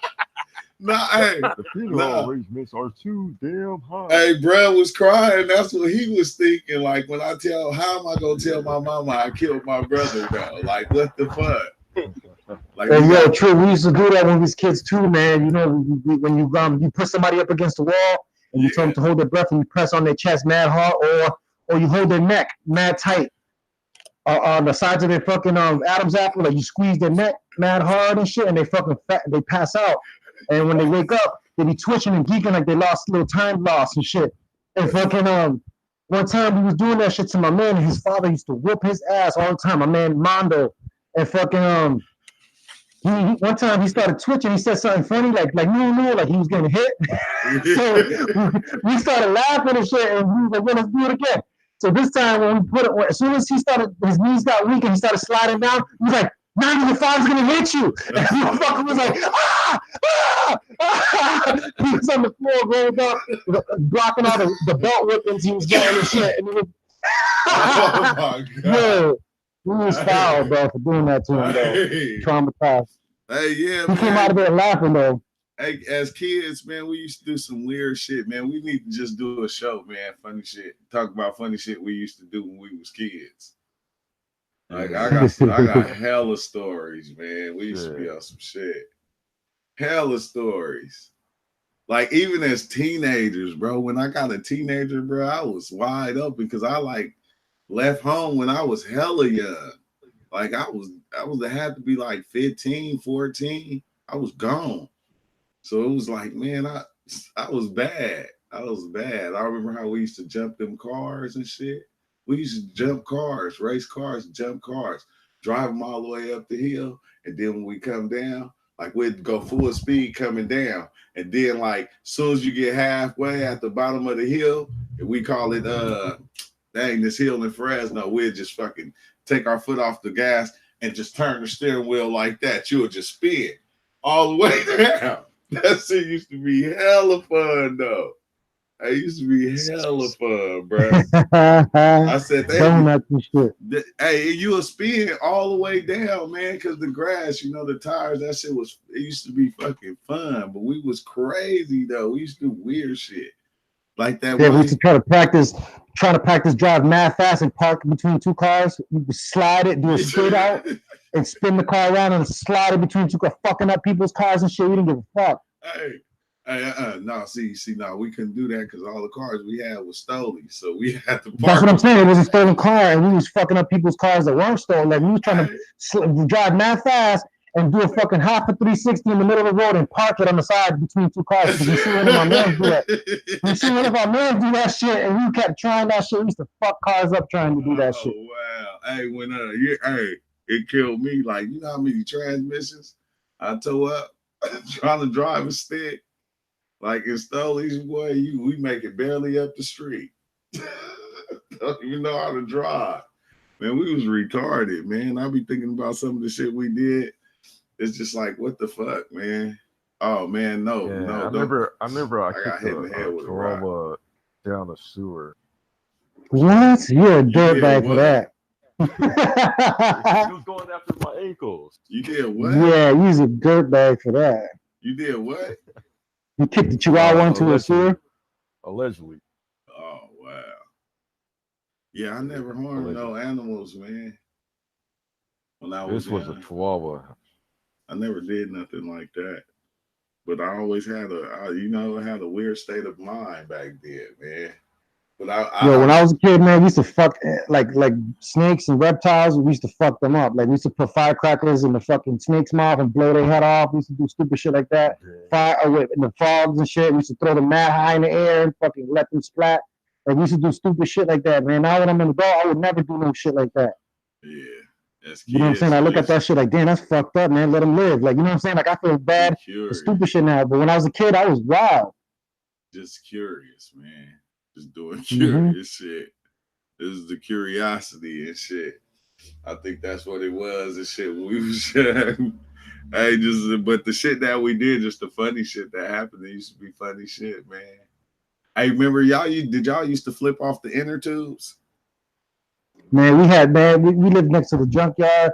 Nah, hey, the funeral arrangements are too damn high. Hey, bro was crying. That's what he was thinking. Like, when I how am I gonna tell my mama I killed my brother though? Like, what the fuck? Like, hey, yo, true. We used to do that when we was kids too, man. You know, when you put somebody up against the wall and you tell them to hold their breath and you press on their chest mad hard, or you hold their neck mad tight. On the sides of their fucking Adam's apple, like you squeeze their neck mad hard and shit, and they fucking they pass out. And when they wake up, they be twitching and geeking like they lost little time loss and shit. And fucking one time we was doing that shit to my man, and his father used to whoop his ass all the time. My man Mondo, and fucking he one time he started twitching. He said something funny like no, like he was getting hit. So we started laughing and shit, and he was like, "Well, let's do it again." So this time when we put it, as soon as he started, his knees got weak and he started sliding down, he was like, "Now your father's gonna hit you." And the motherfucker was like, "Ah, ah, ah." He was on the floor, rolled up, blocking all the belt whippings he was getting and shit. And he was, oh my god, yeah, he was foul, bro, for doing that to him, though. Traumatized. Hey, yeah, he came out of there laughing, though. Hey, as kids, man, we used to do some weird shit, man. We need to just do a show, man. Funny shit. Talk about funny shit we used to do when we was kids. Like, I got hella stories, man. We used to be on some shit. Hella stories. Like, even as teenagers, bro, when I got a teenager, bro, I was wide open because I, like, left home when I was hella young. Like I had to be like 15, 14. I was gone. So it was like, man, I was bad. I was bad. I remember how we used to jump them cars and shit. We used to jump cars, race cars, jump cars, drive them all the way up the hill. And then when we come down, like we'd go full speed coming down. And then like as soon as you get halfway at the bottom of the hill, we call it this hill in Fresno, we'd just fucking take our foot off the gas and just turn the steering wheel like that. You would just spin all the way down. That shit used to be hella fun though. It used to be hella fun, bro. I said, hey, you will spin all the way down, man, because the grass, you know, the tires, that shit it used to be fucking fun, but we was crazy though. We used to do weird shit like that. Yeah, we used to try to practice drive mad fast and park between two cars. You could slide it, do a skid out, and spin the car around and slide it between two cars, fucking up people's cars and shit. We didn't give a fuck. No, no, we couldn't do that because all the cars we had was stolen. So we had to park. That's what I'm saying. It was a stolen car, and we was fucking up people's cars that weren't stolen. Like we was trying to drive mad fast and do a fucking half a 360 in the middle of the road and park it on the side between two cars. Because we see one of our men do that. We see one of our men do that shit, and we kept trying that shit. We used to fuck cars up trying to do that shit. Wow. Hey, when it killed me. Like, you know how many transmissions I tore up trying to drive a stick? Like in Stoley's, boy, we make it barely up the street. Don't even know how to drive. Man, we was retarded, man. I be thinking about some of the shit we did. It's just like, what the fuck, man? Oh man, no. I remember I got hit in the head with a rock down the sewer. What? You're a dirtbag for that. He was going after my ankles. You did what? Yeah, you was a dirtbag for that. You did what? You kicked the chihuahua into a sewer? Allegedly. Oh, wow. Yeah, I never harmed no animals, man. When I was was a chihuahua. I never did nothing like that. But I always had a weird state of mind back then, man. But when I was a kid, man, we used to fuck like snakes and reptiles. We used to fuck them up. Like we used to put firecrackers in the fucking snake's mouth and blow their head off. We used to do stupid shit like that. With the frogs and shit. We used to throw them mad high in the air and fucking let them splat. Like we used to do stupid shit like that, man. Now when I'm an adult, I would never do no shit like that. Yeah. That's you know what I'm saying? I look at that shit like, damn, that's fucked up, man. Let them live. Like, you know what I'm saying? Like I feel bad for stupid shit now. But when I was a kid, I was wild. Just curious, man. Just doing curious shit. This is the curiosity and shit. I think that's what it was and shit. We was but the shit that we did, just the funny shit that happened, it used to be funny shit, man. I remember y'all used to flip off the inner tubes? Man, we lived next to the junkyard.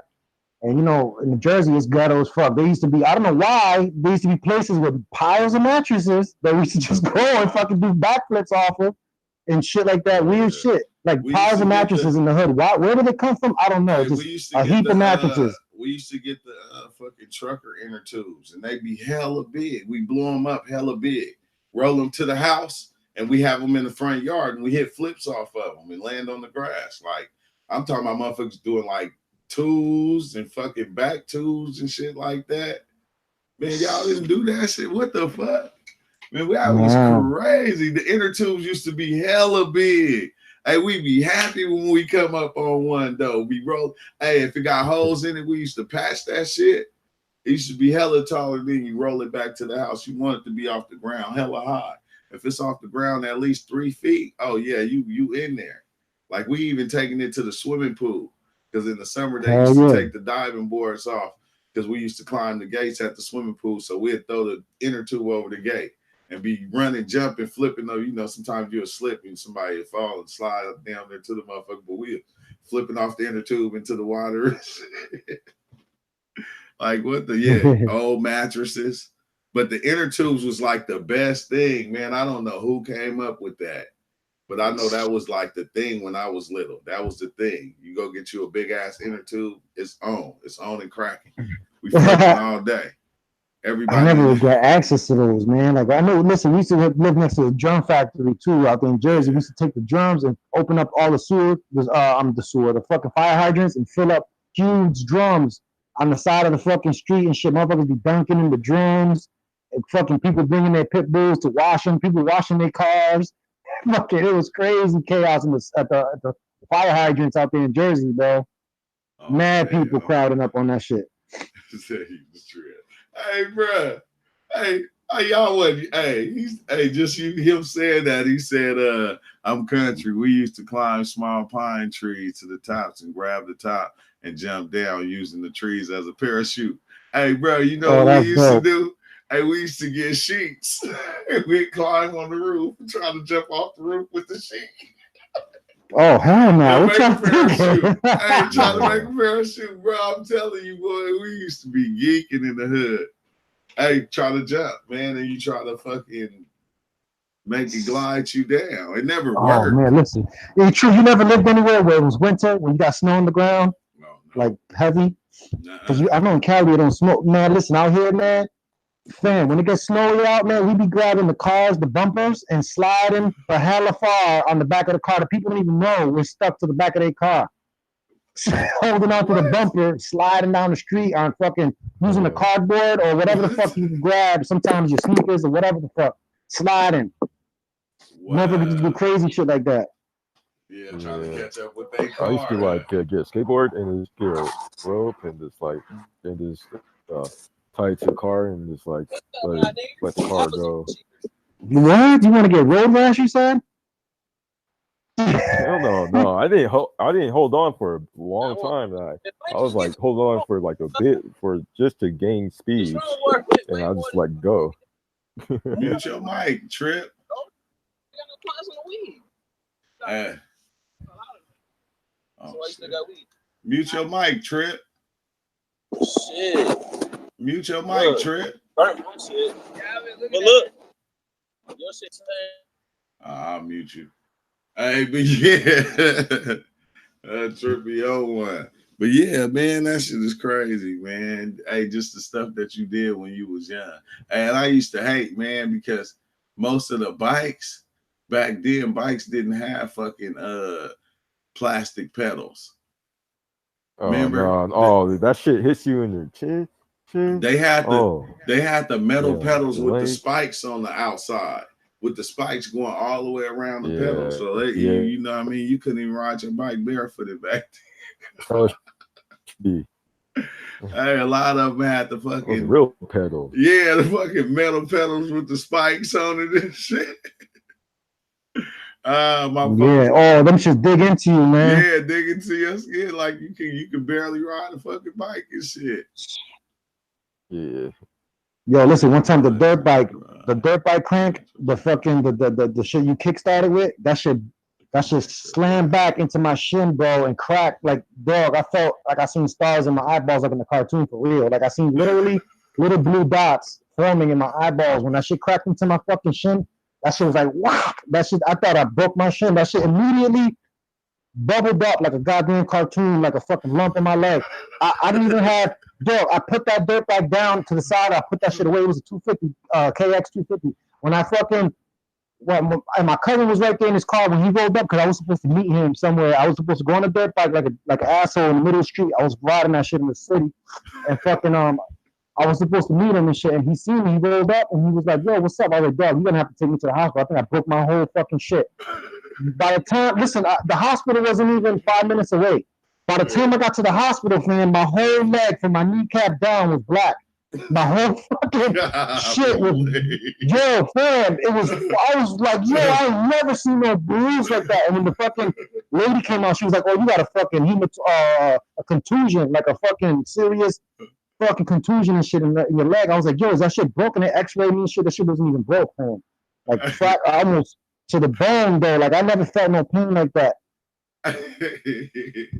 And you know, in New Jersey, it's ghetto as fuck. There used to be, I don't know why, there used to be places with piles of mattresses that we used to just go and fucking do backflips off of. And shit like that, weird shit, like piles of mattresses in the hood. Where did they come from? I don't know. Just a heap of mattresses. We used to get the fucking trucker inner tubes, and they be hella big. We blew them up hella big, roll them to the house, and we have them in the front yard, and we hit flips off of them and land on the grass. Like I'm talking about motherfuckers doing like twos and fucking back twos and shit like that. Man, y'all didn't do that shit. What the fuck? Man, that was crazy. The inner tubes used to be hella big. Hey, we be happy when we come up on one, though. We roll. Hey, if it got holes in it, we used to patch that shit. It used to be hella taller than you roll it back to the house. You want it to be off the ground, hella high. If it's off the ground at least 3 feet, oh, yeah, you in there. Like, we even taking it to the swimming pool. Because in the summer, they used to take the diving boards off because we used to climb the gates at the swimming pool. So we'd throw the inner tube over the gate and be running, jumping, flipping. Though, you know, sometimes you'll slip and somebody will fall and slide down there to the motherfucker, but we're flipping off the inner tube into the water. Like, what the, old mattresses. But the inner tubes was like the best thing, man. I don't know who came up with that, but I know that was like the thing when I was little. That was the thing. You go get you a big ass inner tube, it's on and cracking. We flipping all day. Everybody. I never got access to those, man. Like I know, listen, we used to live next to a drum factory too out there in Jersey. We used to take the drums and open up all the fucking fire hydrants and fill up huge drums on the side of the fucking street and shit. Motherfuckers be dunking in the drums. And fucking people bringing their pit bulls to wash them. People washing their cars. Fucking, it was crazy chaos at the fire hydrants out there in Jersey, bro. Oh, Mad people crowding up on that shit. Hey, bro. Hey, y'all wasn't. Hey, just him saying that. He said, "I'm country. We used to climb small pine trees to the tops and grab the top and jump down using the trees as a parachute." Hey, bro, you know what we used to do? Hey, we used to get sheets. We'd climb on the roof and try to jump off the roof with the sheet. Oh, hell no. What y'all thinking? I ain't trying to make a parachute, bro. I'm telling you, boy, we used to be geeking in the hood. Hey, try to jump, man, and you try to fucking make it glide you down. It never worked. Oh, man, listen. It's true. You never lived anywhere where it was winter, when you got snow on the ground? No. Like heavy? Because I know in Cali, it don't smoke. Man, listen, out here, man, fam, when it gets snowy out, man, we be grabbing the cars, the bumpers, and sliding for hella far on the back of the car. The people don't even know we're stuck to the back of their car. Holding on to the bumper, sliding down the street on fucking using the cardboard or whatever the fuck you can grab. Sometimes your sneakers or whatever the fuck. Sliding. Never do crazy shit like that. Yeah, trying to catch up with their car. I used to like get a skateboard and just get a rope and just tie it to the car and just like let the car go. What? You want to get road rash? You said? Hell no. I didn't hold on for a long time. I was like hold on for like a bit for just to gain speed, and I just let go. Mute your mic, Trip. Mute your mic, Trip. Shit. Mute your mic, Trip. Burnt my shit. But look, your shit's I'll mute you. Hey, but yeah, Trippy on one. But yeah, man, that shit is crazy, man. Hey, just the stuff that you did when you was young. And I used to hate, man, because most of the bikes back then, bikes didn't have fucking plastic pedals. Remember? No. That shit hits you in your chin. They had the metal pedals with the spikes on the outside, with the spikes going all the way around the pedal. So you know what I mean? You couldn't even ride your bike barefooted back then. Hey, a lot of them had the fucking real pedals. Yeah, the fucking metal pedals with the spikes on it and shit. Them shit dig into you, man. Yeah, dig into your skin like you can barely ride a fucking bike and shit. Yeah. Yo, listen, one time the dirt bike crank, the fucking the shit you kickstarted with, that shit slammed back into my shin, bro, and cracked like dog. I felt like I seen stars in my eyeballs like in the cartoon for real. Like I seen literally little blue dots forming in my eyeballs when that shit cracked into my fucking shin. That shit was like, wow. That shit, I thought I broke my shin. That shit immediately bubbled up like a goddamn cartoon, like a fucking lump in my leg. I didn't even have, dog, I put that dirt bike down to the side. I put that shit away. It was a 250, KX 250. When I fucking, and my cousin was right there in his car when he rolled up because I was supposed to meet him somewhere. I was supposed to go on a dirt bike like an asshole in the middle of the street. I was riding that shit in the city. And fucking, I was supposed to meet him and shit, and he seen me. He rolled up, and he was like, yo, what's up? I was like, dog, you're going to have to take me to the hospital. I think I broke my whole fucking shit. By the time, listen, the hospital wasn't even 5 minutes away. By the time I got to the hospital, man, my whole leg from my kneecap down was black. My whole fucking shit was, yo, fam, I was like, yo, I ain't never seen no bruise like that. And when the fucking lady came out, she was like, oh, you got a fucking a contusion, like a fucking serious fucking contusion and shit in your leg. I was like, yo, is that shit broken? They x-rayed me and shit. That shit wasn't even broke, man. Like, almost to the bone, though. Like, I never felt no pain like that. It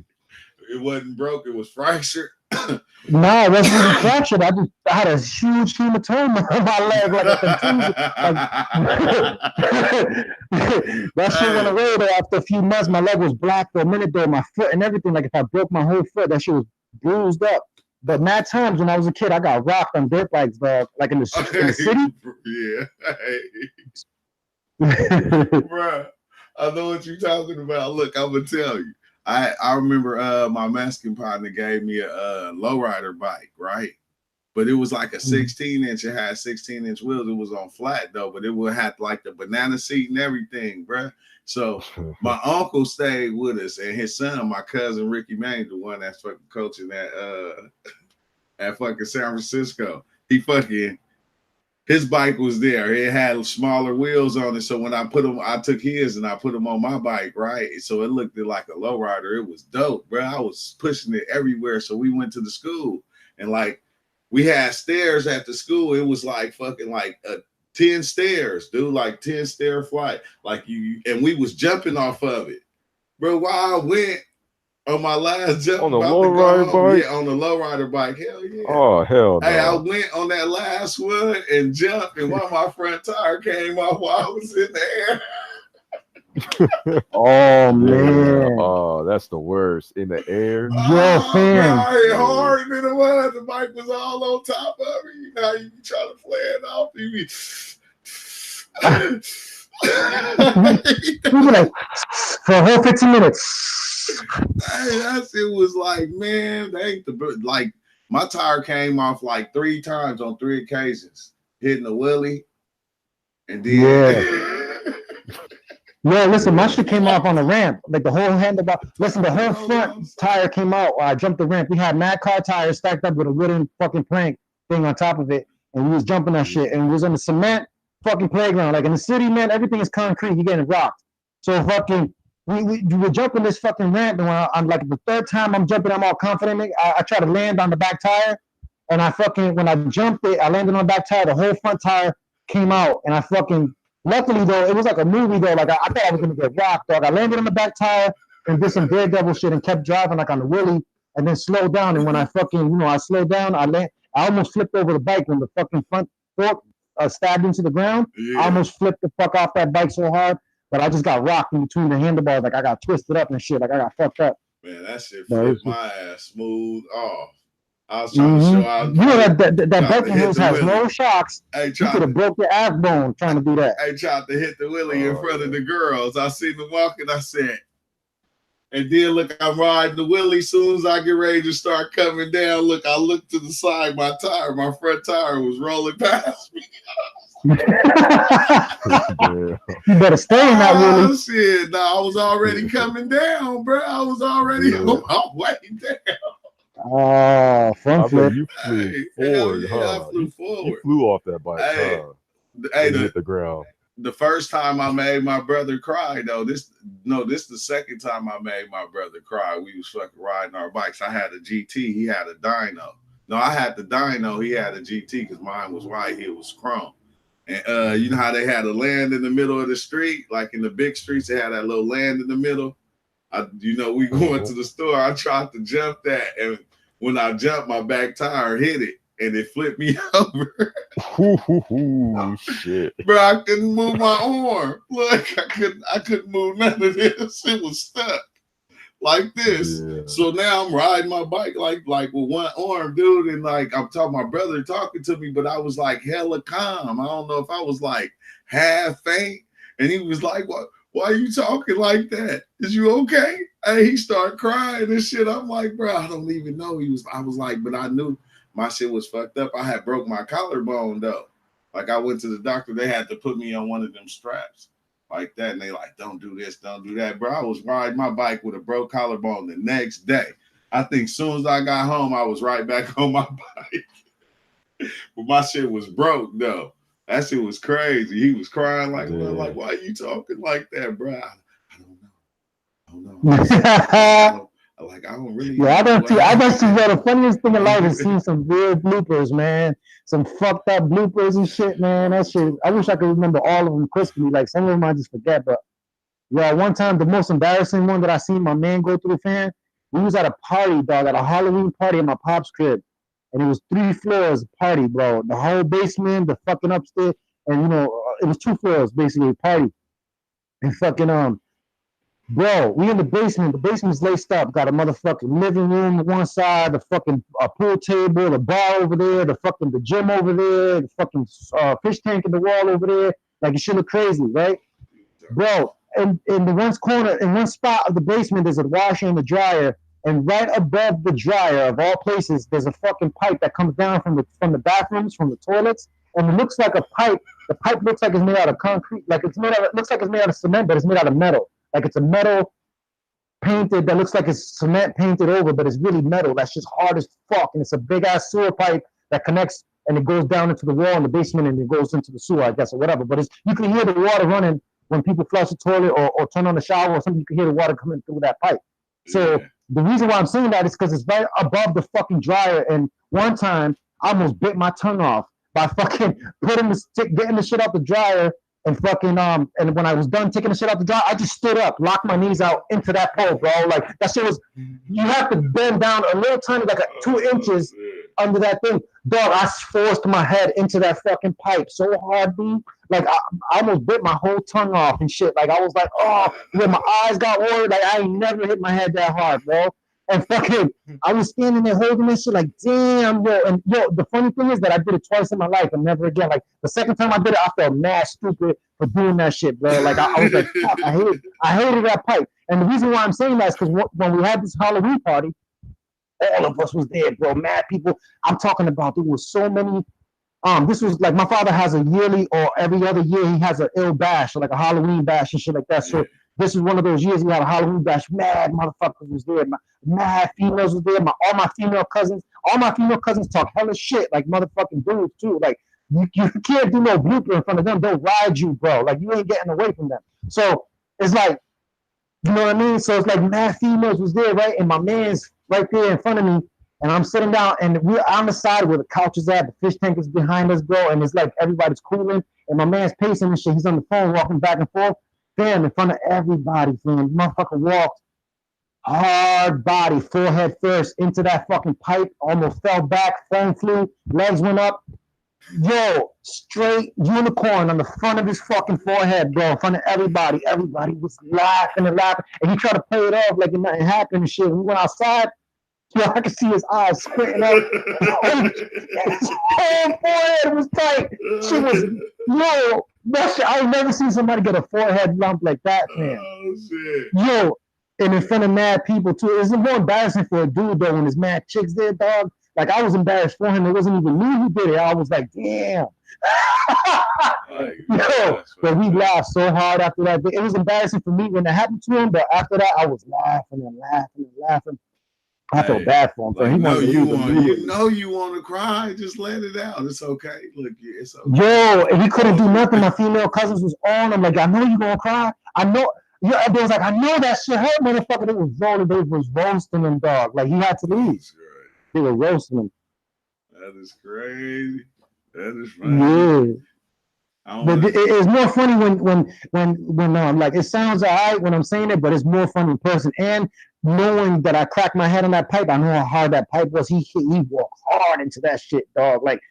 wasn't broke. It was fractured. No, it wasn't even fractured. I had a huge hematoma on my leg, like a contusion. That shit went away, though. After a few months, my leg was black for a minute, though. My foot and everything. Like, if I broke my whole foot, that shit was bruised up. But mad times when I was a kid, I got rocked on dirt bikes, dog. Like in the city. Yeah. Bruh, I know what you're talking about. Look, I'm going to tell you. I remember my Mexican partner gave me a lowrider bike, right? But it was like a 16-inch. It had 16-inch wheels. It was on flat though, but it would have like the banana seat and everything, bruh. So my uncle stayed with us, and his son, my cousin Ricky Maine, the one that's fucking coaching at fucking San Francisco. His bike was there. It had smaller wheels on it. So when I took his and I put him on my bike, right? So it looked like a lowrider. It was dope, bro. I was pushing it everywhere. So we went to the school, and like we had stairs at the school. It was like fucking like 10 stairs, dude, like 10 stair flight. Like and we was jumping off of it. Bro, while I went on my last jump on the lowrider bike? Yeah, on the lowrider bike. Hell yeah. Oh, hell no. Hey, I went on that last one and jumped, and while my front tire came off while I was in the air. Oh man! Oh, that's the worst. In the air. It hard than it was. The bike was all on top of it. You know, you be trying to play it off. You be like for a whole 15 minutes. Hey, it was like, man, they ain't like my tire came off like 3 times on 3 occasions, hitting the wheelie, and then Yeah, listen, my shit came off on the ramp, like the whole handlebar. Listen, the whole front tire came out. I jumped the ramp. We had mad car tires stacked up with a wooden fucking plank thing on top of it, and we was jumping that shit. And we was on the cement fucking playground. Like in the city, man, everything is concrete. You're getting rocked. So fucking, we were jumping this fucking ramp, and when I'm like the 3rd time I'm jumping, I'm all confident. I try to land on the back tire, and when I jumped it, I landed on the back tire. The whole front tire came out, and I fucking. Luckily, though, it was like a movie, though. Like, I thought I was going to get rocked, dog. I landed on the back tire and did some daredevil shit and kept driving, like, on the wheelie, and then slowed down. And when I fucking, I slowed down, I almost flipped over the bike when the fucking front fork stabbed into the ground. Yeah. I almost flipped the fuck off that bike so hard, but I just got rocked in between the handlebars. Like, I got twisted up and shit. Like, I got fucked up. Man, that shit flipped my ass smooth off. I was trying to show out. You know that Berkeley Hills has no shocks. Hey, you could have broke your ass bone trying to do that. I tried to hit the wheelie in front of the girls. I seen them walking. I said, and then look, I'm riding the wheelie. Soon as I get ready to start coming down, look, I look to the side. My front tire was rolling past me. You better stay in that wheelie. Shit, no, I was already coming down, bro. I was already on my way down. Oh, front flip. You flew forward, huh? I flew forward. You flew off that bike, hit the ground. The first time I made my brother cry, though, this the second time I made my brother cry. We was fucking riding our bikes. I had a GT. He had a dyno. No, I had the dyno. He had a GT because mine was white. He was chrome. And you know how they had a land in the middle of the street? Like in the big streets, they had that little land in the middle. We going to the store. I tried to jump that, and when I jumped, my back tire hit it, and it flipped me over. Shit, bro! I couldn't move my arm. Look, I couldn't move none of this. It was stuck like this. Yeah. So now I'm riding my bike like with one arm, dude, and like I'm talking my brother talking to me, but I was like hella calm. I don't know if I was like half faint, and he was like, "What? Why are you talking like that? Is you okay?" Hey, he started crying and shit. I'm like, bro, I don't even know. I was like, but I knew my shit was fucked up. I had broke my collarbone though. Like I went to the doctor, they had to put me on one of them straps like that. And they like, don't do this, don't do that. Bro, I was riding my bike with a broke collarbone the next day. I think as soon as I got home, I was right back on my bike. But my shit was broke though. That shit was crazy. He was crying like, like, why are you talking like that, bro? I don't know. I don't really. Yeah, I don't see. The funniest thing in life is seeing some real bloopers, man. Some fucked up bloopers and shit, man. That shit. I wish I could remember all of them crisply. Like some of them I just forget. But yeah, one time the most embarrassing one that I seen my man go through, fan. We was at a party, dog, at a Halloween party at my pop's crib, and it was 3 floors party, bro. The whole basement, the fucking upstairs, and it was 2 floors basically party, and fucking Bro, we in the basement. The basement's laced up. Got a motherfucking living room on one side, the fucking pool table, the bar over there, the gym over there, the fucking fish tank in the wall over there. Like, it should look crazy, right? Bro, in the one corner, in one spot of the basement, there's a washer and a dryer, and right above the dryer, of all places, there's a fucking pipe that comes down from the bathrooms, from the toilets, and it looks like a pipe. The pipe looks like it's made out of concrete, like it's made out. It looks like it's made out of cement, but it's made out of metal. Like it's a metal painted that looks like it's cement painted over, but it's really metal. That's just hard as fuck, and it's a big ass sewer pipe that connects, and it goes down into the wall in the basement, and it goes into the sewer, I guess, or whatever. But you can hear the water running when people flush the toilet or turn on the shower or something. You can hear the water coming through that pipe. So the reason why I'm saying that is because it's right above the fucking dryer. And one time I almost bit my tongue off by fucking getting the shit out the dryer and fucking and when I was done taking the shit out the dryer, I just stood up, locked my knees out into that pole, bro. Like that shit was, you have to bend down a little tiny, like 2 inches under that thing. Dog, I forced my head into that fucking pipe so hard, dude. Like I almost bit my whole tongue off and shit. Like I was like, oh, when my eyes got worried, like I ain't never hit my head that hard, bro. And fucking, I was standing there holding this shit like, damn, yo. And yo, the funny thing is that I did it twice in my life and never again. Like the second time I did it, I felt mad stupid for doing that shit, bro. Like I was like, fuck, I hated that pipe. And the reason why I'm saying that is because when we had this Halloween party, all of us was there, bro. Mad people. I'm talking about there was so many. This was like my father has a yearly or every other year he has an ill bash, or like a Halloween bash and shit like that. So this is one of those years he had a Halloween bash. Mad motherfuckers was there. Mad females was there. All my female cousins talk hella shit like motherfucking dudes too. Like you can't do no blooper in front of them. They'll ride you, bro. Like you ain't getting away from them. So it's like, you know what I mean? So it's like mad females was there, right? And my man's right there in front of me. And I'm sitting down, and we're on the side where the couch is at. The fish tank is behind us, bro. And it's like everybody's cooling. And my man's pacing and shit. He's on the phone, walking back and forth. Damn, in front of everybody, fam. Motherfucker walked hard body, forehead first, into that fucking pipe. Almost fell back. Phone flew. Legs went up. Yo, straight unicorn on the front of his fucking forehead, bro. In front of everybody. Everybody was laughing and laughing. And he tried to play it off like nothing happened and shit. We went outside. Yo, I could see his eyes squinting up. His whole forehead was tight. She was, yo, that shit, I've never seen somebody get a forehead lump like that, man. Oh, shit. Yo, and in front of mad people, too. It's more embarrassing for a dude, though, when there's mad chicks there, dog. Like, I was embarrassed for him. It wasn't even me who did it. I was like, damn. Yo, but we laughed so hard after that. It was embarrassing for me when it happened to him, but after that, I was laughing and laughing and laughing. I feel bad for him. Like, you want to cry, just let it out. It's okay. Look, it's okay. Yo, and he couldn't do nothing. My female cousins was on him. Like, I know you're going to cry. I know. Yeah, they was like, I know that shit hurt, motherfucker. They was rolling. They was roasting him, dog. Like, he had to leave. They were roasting him. That is crazy. That is funny. Yeah. But it's more funny when like it sounds alright when I'm saying it, but it's more funny in person. And knowing that I cracked my head on that pipe, I know how hard that pipe was. He walked hard into that shit, dog. Like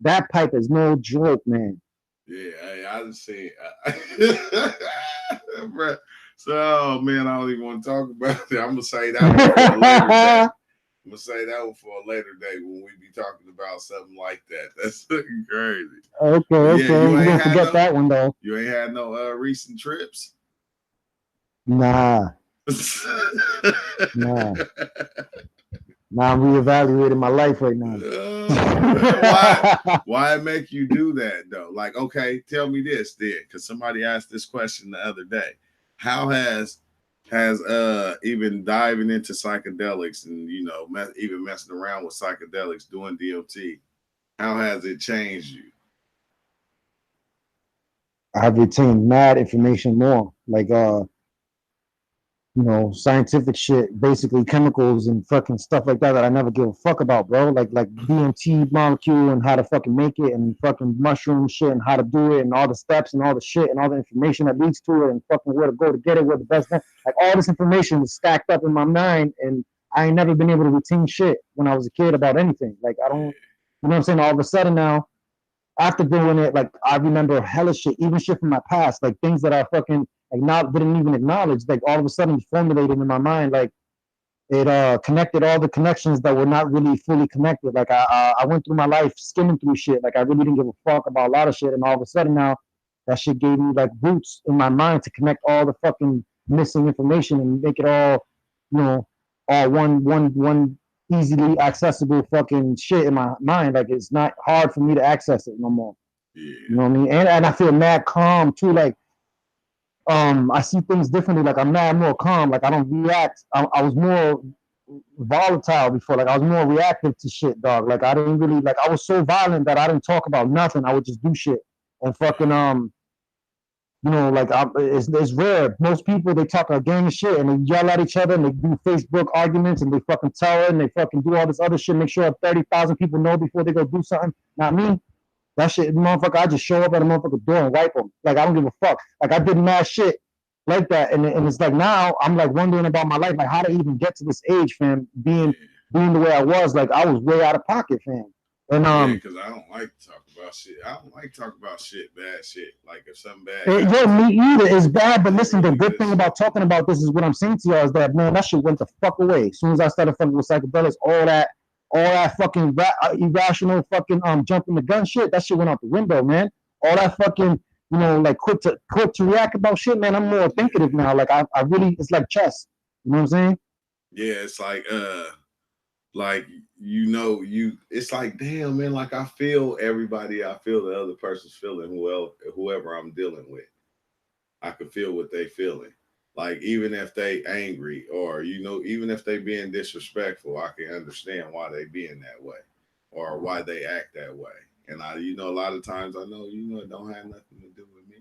that pipe is no joke, man. Yeah, I just see. So, man, I don't even want to talk about it. I'm gonna say that one for a later day. I'm gonna say that one for a later day when we be talking about something like that. That's looking crazy. Okay. You don't forget that one though. You ain't had no recent trips? Nah. Nah, I'm reevaluating my life right now. Why make you do that though? Like, okay, tell me this then, because somebody asked this question the other day. How has even diving into psychedelics and even messing around with psychedelics, doing DMT, how has it changed you? I've retained mad information more, like scientific shit, basically chemicals and fucking stuff like that I never give a fuck about, bro. Like DMT molecule and how to fucking make it and fucking mushroom shit and how to do it and all the steps and all the shit and all the information that leads to it and fucking where to go to get it, where the best thing. Like all this information was stacked up in my mind and I ain't never been able to retain shit when I was a kid about anything. Like I don't, you know what I'm saying? All of a sudden now, after doing it, like I remember hella shit, even shit from my past, like things that I fucking didn't even acknowledge, like all of a sudden formulated in my mind, like it connected all the connections that were not really fully connected. Like I went through my life skimming through shit, like I really didn't give a fuck about a lot of shit, and all of a sudden now that shit gave me like roots in my mind to connect all the fucking missing information and make it all, you know, all one easily accessible fucking shit in my mind. Like it's not hard for me to access it no more. Yeah. You know what I mean? And I feel mad calm too. Like I see things differently. Like I'm mad more calm. Like I don't react. I was more volatile before. Like I was more reactive to shit, dog. Like I didn't really like. I was so violent that I didn't talk about nothing. I would just do shit and fucking you know, like it's rare. Most people they talk a gang of shit and they yell at each other and they do Facebook arguments and they fucking tell it and they fucking do all this other shit. Make sure 30,000 people know before they go do something. Not me. That shit, motherfucker. I just show up at a motherfucker door and wipe them. Like I don't give a fuck. Like I did mad shit like that, and it's like now I'm like wondering about my life, like how to even get to this age, fam. Being the way I was, like I was way out of pocket, fam. And because I don't like to talk about shit. I don't like to talk about shit, bad shit. Like if something bad. Yeah, me either. It's bad, but listen, the good thing about talking about this is what I'm saying to y'all is that man, that shit went the fuck away. As soon as I started fucking with psychedelics, all that fucking irrational fucking jumping the gun shit, that shit went out the window, man. All that fucking, you know, like quick to react about shit, man. I'm more thinkative now. Like I really, it's like chess. You know what I'm saying? Yeah, it's like you know, it's like damn, man. Like I feel everybody. I feel the other person's feeling. Whoever I'm dealing with, I can feel what they feeling. Like even if they angry or you know, even if they being disrespectful, I can understand why they being that way or why they act that way. And I, you know, a lot of times I know, you know, it don't have nothing to do with me.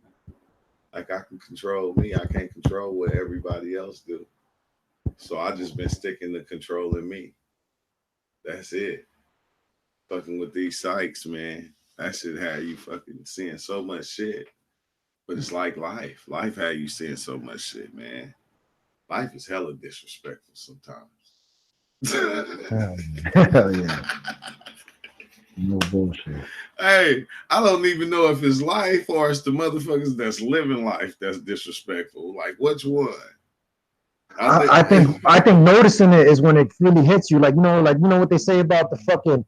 Like I can control me. I can't control what everybody else do. So I just been sticking to controlling me. That's it. Fucking with these psychs, man. That shit had you fucking seeing so much shit. But it's like life. Life had you seeing so much shit, man. Life is hella disrespectful sometimes. Hell yeah. No bullshit. Hey, I don't even know if it's life or it's the motherfuckers that's living life that's disrespectful. Like, which one? I think noticing it is when it really hits you. Like, you know what they say about the fucking,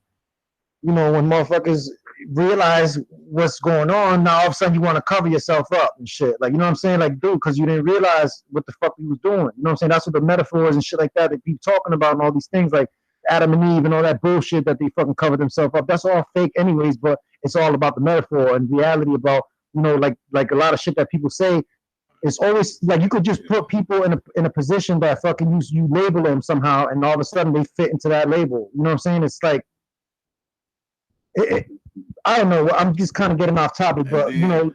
you know, when motherfuckers realize what's going on, now all of a sudden you want to cover yourself up and shit. Like, you know what I'm saying? Like, dude, because you didn't realize what the fuck you was doing. You know what I'm saying? That's what the metaphors and shit like that they keep talking about and all these things like Adam and Eve and all that bullshit that they fucking cover themselves up. That's all fake anyways, but it's all about the metaphor and reality about, you know, like a lot of shit that people say. It's always like you could just put people in a position that fucking you label them somehow and all of a sudden they fit into that label. You know what I'm saying? It's like, I don't know. I'm just kind of getting off topic, but you know,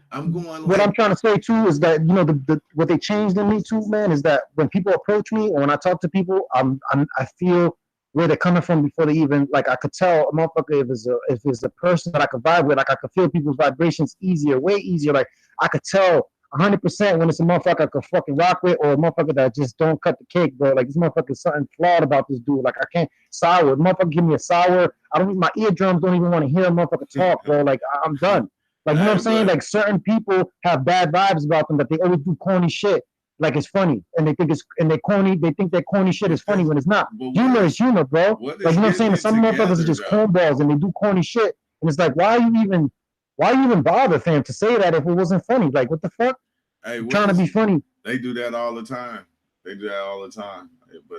what I'm trying to say too is that, you know, the what they changed in me too, man, is that when people approach me or when I talk to people, I feel where they're coming from before they even, like, I could tell a motherfucker if it's a person that I could vibe with, like I could feel people's vibrations way easier. Like I could tell 100% when it's a motherfucker I could fucking rock with or a motherfucker that just don't cut the cake, bro. Like this motherfucker is something flawed about this dude. Like I can't sour. Motherfucker give me a sour. My eardrums don't even want to hear a motherfucker talk, bro. Like I'm done. Like, you know what I'm saying? Like certain people have bad vibes about them, but they always do corny shit. Like it's funny, and they think they think that corny shit is funny when it's not. Humor is humor, bro. Like, you know what I'm saying? Some motherfuckers are just cornballs and they do corny shit, and it's like, why you even bother, fam, to say that if it wasn't funny? Like, what the fuck? Hey, trying to be funny. They do that all the time. But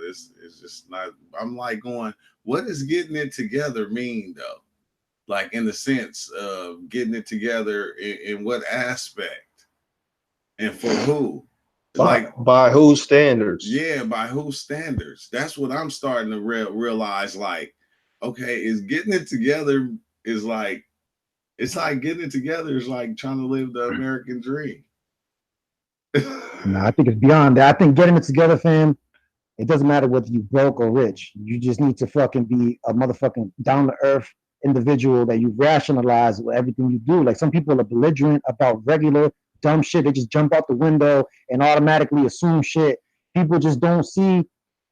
it's just not. I'm like going, what does getting it together mean though? Like in the sense of getting it together in what aspect and for who? By whose standards? Yeah, by whose standards? That's what I'm starting to realize. Like, okay, is getting it together is like, it's like getting it together is like trying to live the American dream. No, I think it's beyond that. I think getting it together, fam, it doesn't matter whether you broke or rich. You just need to fucking be a motherfucking down to earth individual that you rationalize with everything you do. Like some people are belligerent about regular dumb shit. They just jump out the window and automatically assume shit. People just don't see,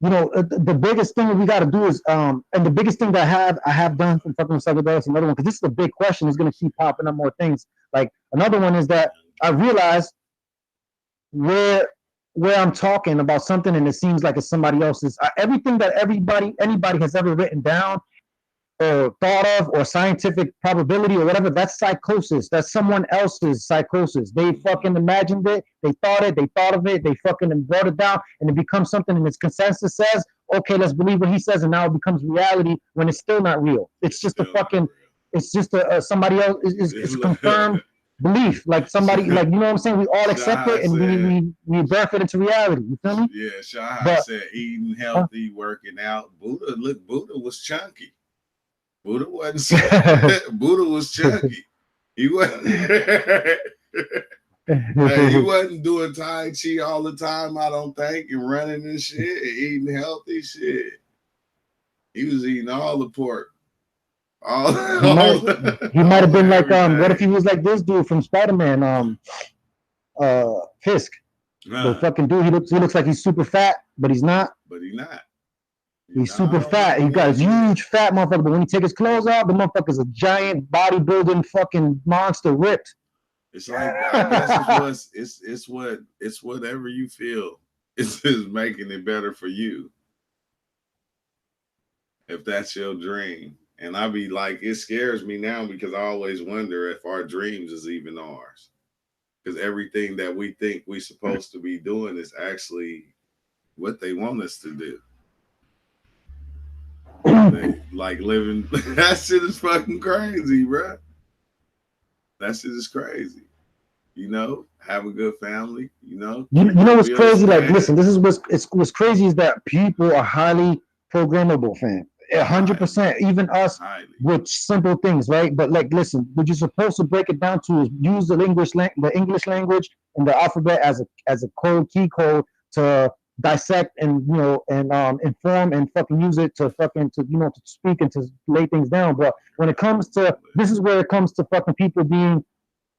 you know, the biggest thing that we got to do is, and the biggest thing that I have done from fucking psychedelics, another one, because this is a big question, is going to keep popping up more things. Like another one is that I realized where I'm talking about something and it seems like it's somebody else's, everything that anybody has ever written down or thought of or scientific probability or whatever, that's psychosis. That's someone else's psychosis. They fucking imagined it, they thought of it, they fucking brought it down, and it becomes something, and its consensus says, okay, let's believe what he says, and now it becomes reality when it's still not real. It's just a fucking, it's just a somebody else, it's a confirmed belief. Like somebody, like, you know what I'm saying? We all accept it, and we birth it into reality. You feel me? Yeah, Shahai said eating healthy, working out. Buddha was chunky. Buddha wasn't. Buddha was chunky. He wasn't. He wasn't doing Tai Chi all the time, I don't think, and running and shit, and eating healthy shit. He was eating all the pork. He might have been like, what if he was like this dude from Spider-Man, Fisk? The fucking dude, he looks like he's super fat, but he's not. But he's not. He's super fat. He got his huge fat motherfucker, but when he take his clothes off, the motherfucker's a giant bodybuilding fucking monster, ripped. It's like, I guess it's whatever you feel is making it better for you. If that's your dream. And I be like, it scares me now because I always wonder if our dreams is even ours. Because everything that we think we're supposed to be doing is actually what they want us to do. They, like living, that shit is fucking crazy, bro. That shit is crazy. You know, have a good family, you know. You know what's crazy? Like, listen, this is what's crazy is that people are highly programmable, fam. 100%, even us with simple things, right? But like, listen, what you're supposed to break it down to is use the English language and the alphabet as a key code to dissect and inform and fucking use it to speak and to lay things down. But when it comes to, this is where it comes to fucking people being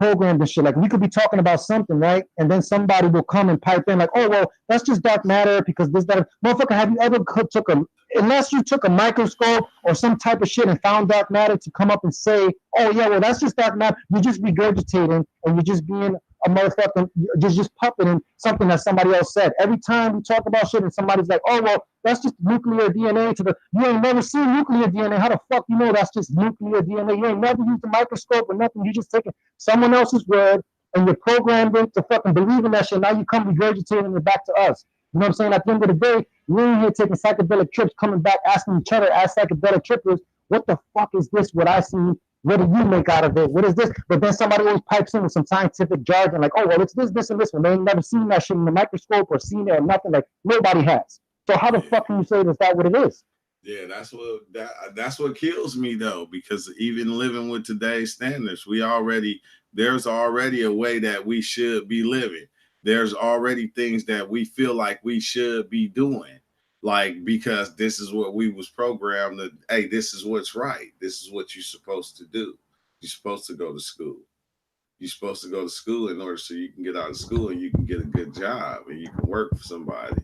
programmed and shit. Like, we could be talking about something, right? And then somebody will come and pipe in like, oh, well, that's just dark matter because this, that. Motherfucker, have you ever unless you took a microscope or some type of shit and found dark matter to come up and say, oh, yeah, well, that's just dark matter. You're just regurgitating and you're just being a motherfucker, just puppeting something that somebody else said. Every time we talk about shit and somebody's like, oh, well, that's just nuclear DNA you ain't never seen nuclear DNA. How the fuck you know that's just nuclear DNA? You ain't never used a microscope or nothing. You just taking someone else's word and you're programmed to fucking believe in that shit. Now you come regurgitating it back to us. You know what I'm saying? At the end of the day, we're in here taking psychedelic trips, coming back, asking each other as psychedelic trippers, what the fuck is this? What I see? What do you make out of it? What is this? But then somebody always pipes in with some scientific jargon, like, oh, well, it's this, this, and this one. They ain't never seen that shit in the microscope or seen it or nothing. Like, nobody has. So how the fuck can you say that's what it is? Yeah, that's what kills me though, because even living with today's standards, there's already a way that we should be living. There's already things that we feel like we should be doing. Like, because this is what we was programmed to, hey, this is what's right. This is what you're supposed to do. You're supposed to go to school. You're supposed to go to school in order so you can get out of school and you can get a good job and you can work for somebody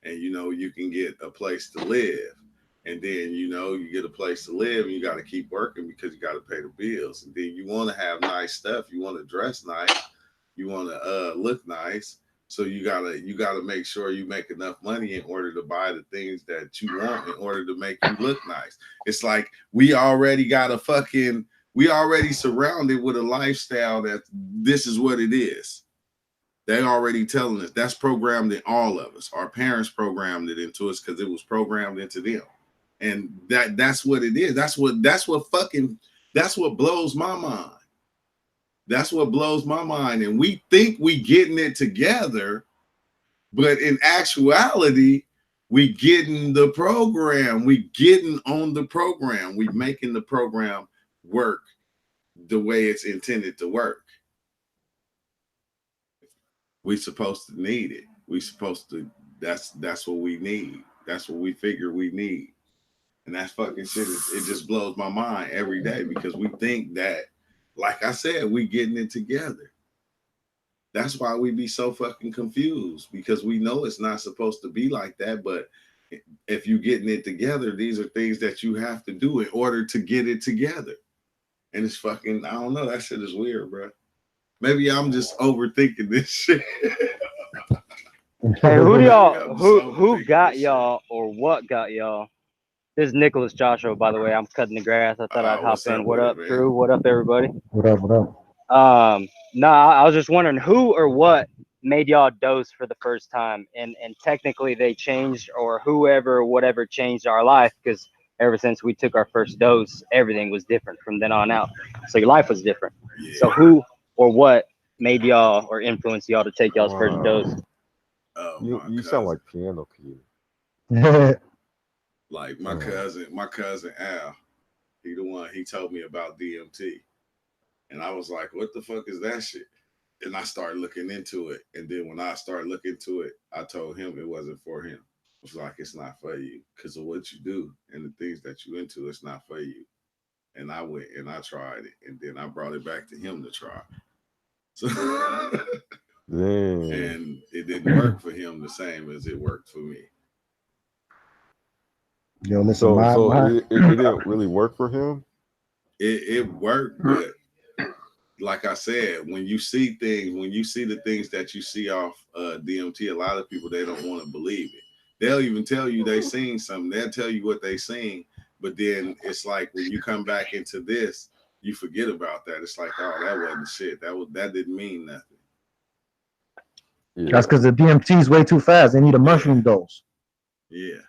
and, you can get a place to live. And then, you get a place to live and you got to keep working because you got to pay the bills. And then you want to have nice stuff. You want to dress nice. You want to look nice. So you gotta make sure you make enough money in order to buy the things that you want in order to make you look nice. It's like we already surrounded with a lifestyle that this is what it is. They already telling us that's programmed in all of us. Our parents programmed it into us because it was programmed into them. And that's what it is. That's what blows my mind. That's what blows my mind. And we think we getting it together, but in actuality, we getting the program. We getting on the program. We making the program work the way it's intended to work. We supposed to need it. We supposed to, that's what we need. That's what we figure we need. And that fucking shit, it just blows my mind every day because we think that, like I said, we getting it together. That's why we be so fucking confused because we know it's not supposed to be like that. But if you getting it together, these are things that you have to do in order to get it together. And it's fucking, I don't know, that shit is weird, bro. Maybe I'm just overthinking this shit. Hey, who got y'all or what got y'all This is Nicholas Joshua, by the way. I'm cutting the grass. I thought I'd hop What's in. up What with up, it, man? Drew? What up, everybody? What up? What up? No, I was just wondering who or what made y'all dose for the first time, and technically they changed, or whoever, whatever changed our life, because ever since we took our first dose, everything was different from then on out. So your life was different. Yeah. So who or what made y'all or influenced y'all to take y'all's first dose? Oh, You sound like Piano Kid. Like my cousin Al, he told me about DMT. And I was like, what the fuck is that shit? And I started looking into it. And then when I started looking into it, I told him it wasn't for him. I was like, it's not for you because of what you do and the things that you into, it's not for you. And I went and I tried it. And then I brought it back to him to try. So and it didn't work for him the same as it worked for me. Yo, listen, so it didn't really work for him? It worked, but like I said, when you see the things that you see off DMT, a lot of people, they don't want to believe it. They'll even tell you they seen something. They'll tell you what they seen, but then it's like when you come back into this, you forget about that. It's like, oh, that wasn't shit. That didn't mean nothing. Yeah. That's because the DMT is way too fast. They need a mushroom dose. Yeah.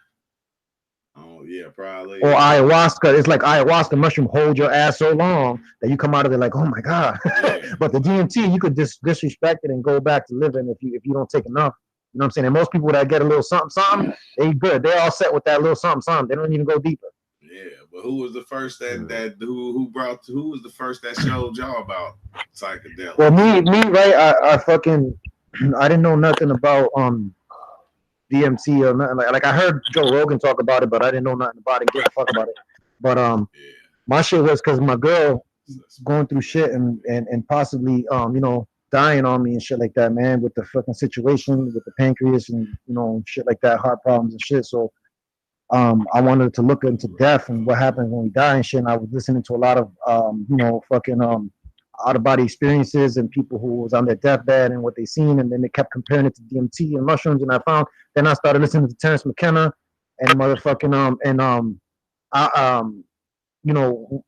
Oh yeah, probably. Or ayahuasca. It's like ayahuasca mushroom hold your ass so long that you come out of it like, oh my god. Yeah. But the DMT, you could disrespect it and go back to living if you don't take enough. You know what I'm saying? And most people that get a little something, they good. They're all set with that little something. They don't even go deeper. Yeah, but who was the first who was the first that showed y'all about psychedelics? Well, me, right? I didn't know nothing about DMT or nothing. Like I heard Joe Rogan talk about it, but I didn't know nothing about it. Give a fuck about it. But my shit was because my girl going through shit and possibly dying on me and shit like that, man, with the fucking situation with the pancreas and shit like that, heart problems and shit. So I wanted to look into death and what happens when we die and shit. And I was listening to a lot of out of body experiences and people who was on their deathbed and what they seen, and then they kept comparing it to DMT and mushrooms. And then I started listening to Terrence McKenna and motherfucking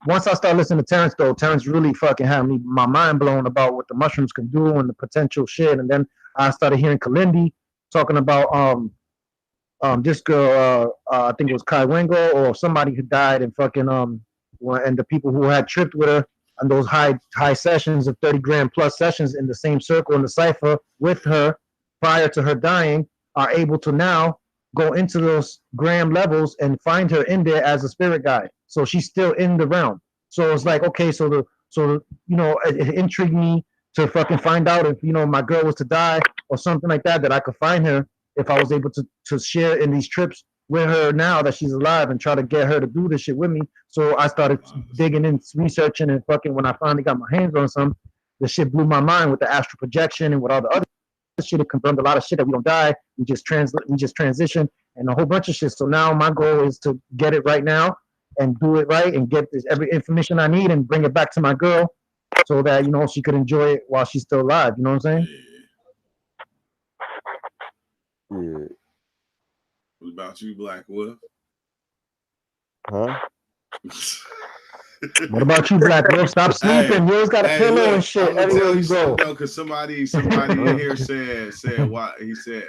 once I started listening to Terrence, though, Terrence really fucking had my mind blown about what the mushrooms can do and the potential shit. And then I started hearing Kalindi talking about this girl, I think it was Kai Wingo or somebody who died and fucking and the people who had tripped with her on those high sessions of 30 grand plus sessions in the same circle in the cipher with her prior to her dying are able to now go into those gram levels and find her in there as a spirit guide. So she's still in the realm. So it's like, okay, so it intrigued me to fucking find out if my girl was to die or something like that I could find her if I was able to share in these trips with her now that she's alive and try to get her to do this shit with me. So I started digging in, researching, and fucking when I finally got my hands on some, the shit blew my mind with the astral projection and with all the other shit. It confirmed a lot of shit that we don't die. We just transition and a whole bunch of shit. So now my goal is to get it right now and do it right and get every information I need and bring it back to my girl so that she could enjoy it while she's still alive. You know what I'm saying? Yeah. What about you, Black Wolf? Huh? What about you, Black Wolf? Stop sleeping. You always got a pillow and shit everywhere you go. Because somebody in here said why he said